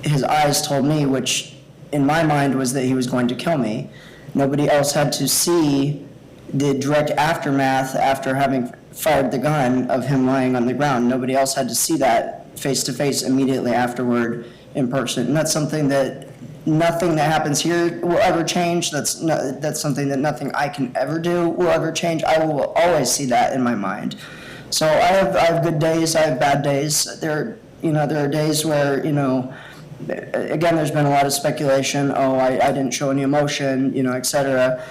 his eyes told me, which in my mind was that he was going to kill me. Nobody else had to see the direct aftermath after having fired the gun of him lying on the ground. Nobody else had to see that face to face immediately afterward in person. And that's something that nothing that happens here will ever change. That's something that nothing I can ever do will ever change. I will always see that in my mind. So I have good days, I have bad days. There are days where, again, there's been a lot of speculation. Oh, I didn't show any emotion, et cetera.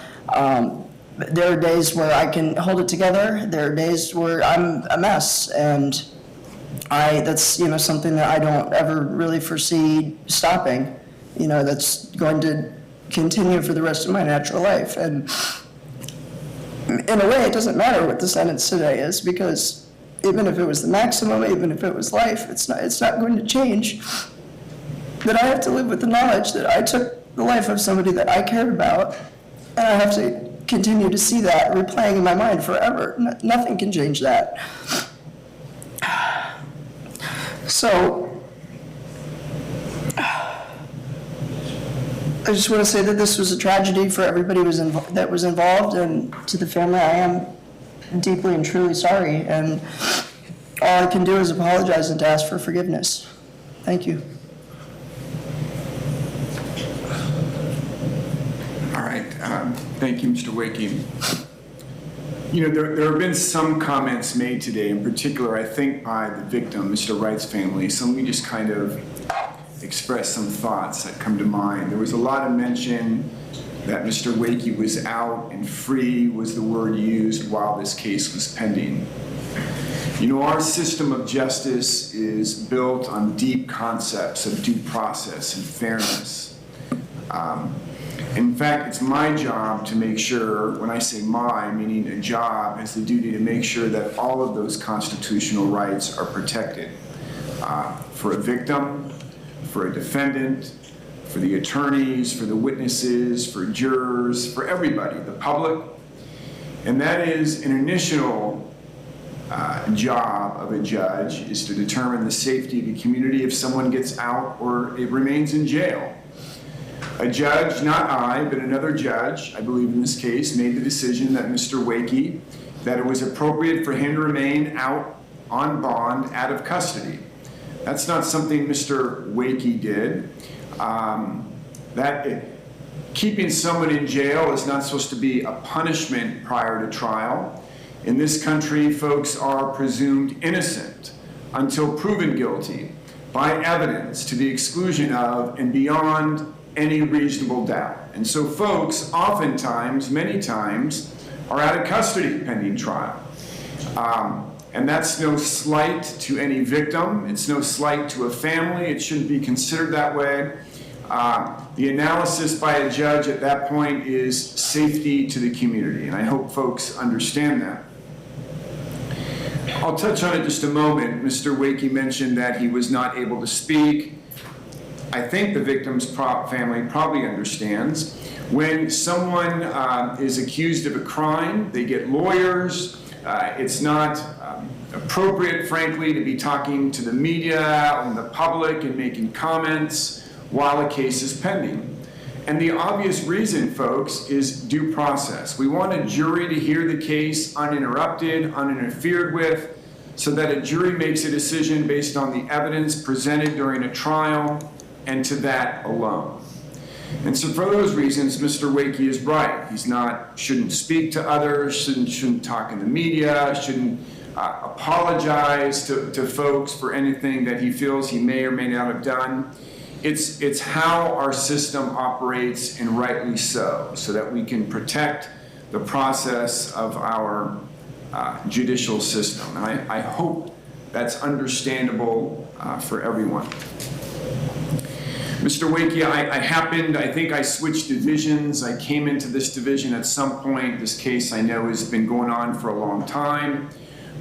There are days where I can hold it together. There are days where I'm a mess, and That's, something that I don't ever really foresee stopping. That's going to continue for the rest of my natural life. And in a way, it doesn't matter what the sentence today is, because even if it was the maximum, even if it was life, it's not going to change. That I have to live with the knowledge that I took the life of somebody that I cared about, and I have to continue to see that replaying in my mind forever. Nothing can change that. So, I just want to say that this was a tragedy for everybody that was involved, and to the family, I am deeply and truly sorry, and all I can do is apologize and to ask for forgiveness. Thank you. All right, thank you, Mr. Wakey. There have been some comments made today, in particular, I think, by the victim, Mr. Wright's family. So let me just kind of express some thoughts that come to mind. There was a lot of mention that Mr. Wakey was out and free was the word used while this case was pending. Our system of justice is built on deep concepts of due process and fairness. In fact, it's my job to make sure, when I say my, meaning a job, has the duty to make sure that all of those constitutional rights are protected. For a victim, for a defendant, for the attorneys, for the witnesses, for jurors, for everybody, the public. And that is an initial job of a judge, is to determine the safety of the community if someone gets out or it remains in jail. A judge, not I, but another judge, I believe in this case, made the decision that Mr. Wakey, that it was appropriate for him to remain out on bond, out of custody. That's not something Mr. Wakey did. Keeping someone in jail is not supposed to be a punishment prior to trial. In this country, folks are presumed innocent until proven guilty by evidence to the exclusion of and beyond any reasonable doubt. And so folks oftentimes, many times, are out of custody pending trial. And that's no slight to any victim. It's no slight to a family. It shouldn't be considered that way. The analysis by a judge at that point is safety to the community, and I hope folks understand that. I'll touch on it just a moment. Mr. Wakey mentioned that he was not able to speak. I think the victim's family probably understands. When someone is accused of a crime, they get lawyers. It's not appropriate, frankly, to be talking to the media and the public and making comments while a case is pending. And the obvious reason, folks, is due process. We want a jury to hear the case uninterrupted, uninterfered with, so that a jury makes a decision based on the evidence presented during a trial and to that alone. And so for those reasons, Mr. Wakey is right. Shouldn't speak to others, shouldn't talk in the media, shouldn't apologize to folks for anything that he feels he may or may not have done. It's how our system operates, and rightly so that we can protect the process of our judicial system. And I hope that's understandable for everyone. Mr. Wakey, I think I switched divisions. I came into this division at some point. This case I know has been going on for a long time.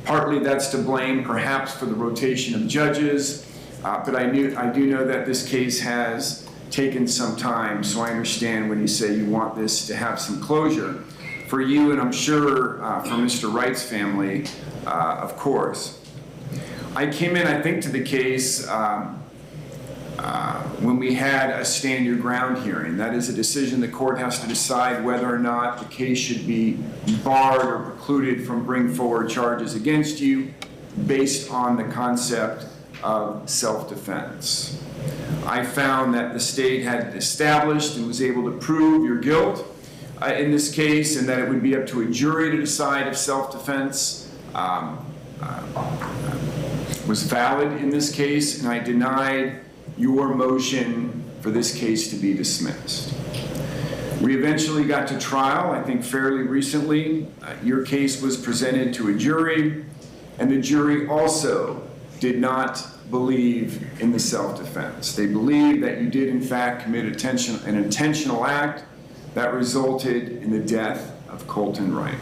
Partly that's to blame perhaps for the rotation of judges, but I do know that this case has taken some time, so I understand when you say you want this to have some closure. For you, and I'm sure for Mr. Wright's family, of course. I came in, I think, to the case when we had a stand your ground hearing. That is a decision the court has to decide whether or not the case should be barred or precluded from bringing forward charges against you based on the concept of self-defense. I found that the state had established and was able to prove your guilt in this case, and that it would be up to a jury to decide if self-defense was valid in this case, and I denied your motion for this case to be dismissed. We eventually got to trial, I think fairly recently. Your case was presented to a jury, and the jury also did not believe in the self-defense. They believed that you did in fact commit an intentional act that resulted in the death of Colton Wright.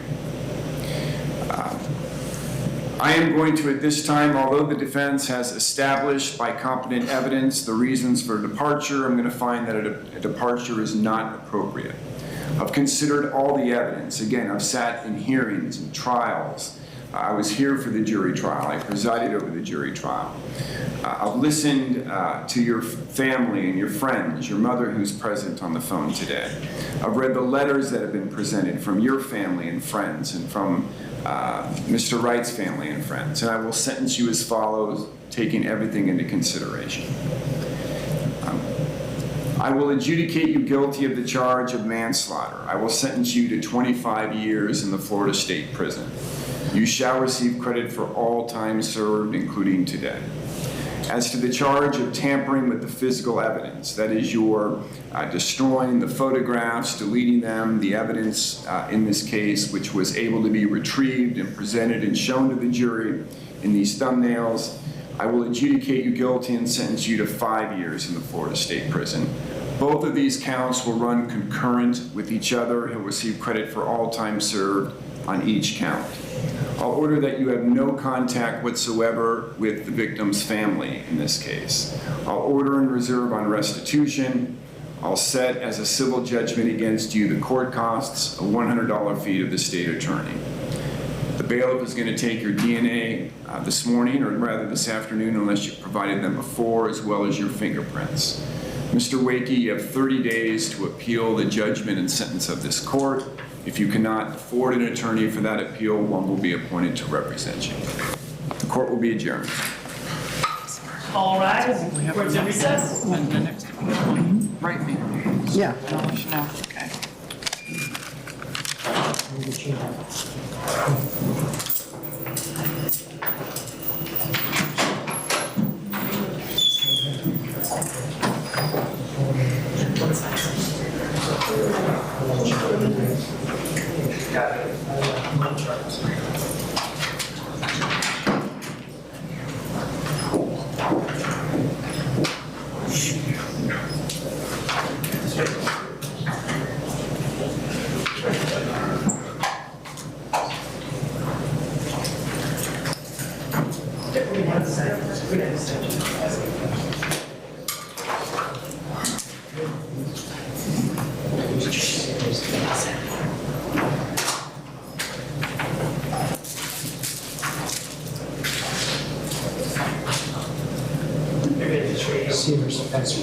I am going to, at this time, although the defense has established by competent evidence the reasons for departure, I'm going to find that a departure is not appropriate. I've considered all the evidence. Again, I've sat in hearings and trials. I was here for the jury trial. I presided over the jury trial. I've listened to your family and your friends, your mother who's present on the phone today. I've read the letters that have been presented from your family and friends and from Mr. Wright's family and friends, and I will sentence you as follows, taking everything into consideration. I will adjudicate you guilty of the charge of manslaughter. I will sentence you to 25 years in the Florida State Prison. You shall receive credit for all time served, including today. As to the charge of tampering with the physical evidence, that is your destroying the photographs, deleting them, the evidence in this case, which was able to be retrieved and presented and shown to the jury in these thumbnails, I will adjudicate you guilty and sentence you to 5 years in the Florida State Prison. Both of these counts will run concurrent with each other. He'll receive credit for all time served on each count. I'll order that you have no contact whatsoever with the victim's family in this case. I'll order and reserve on restitution. I'll set as a civil judgment against you the court costs, a $100 fee to the state attorney. The bailiff is going to take your DNA this morning, or rather this afternoon, unless you provided them before, as well as your fingerprints. Mr. Wakey, you have 30 days to appeal the judgment and sentence of this court. If you cannot afford an attorney for that appeal, one will be appointed to represent you. The court will be adjourned. All rise. Court's in recess. And the next write me. Yeah. I'll let you know. Okay. Receivers, that's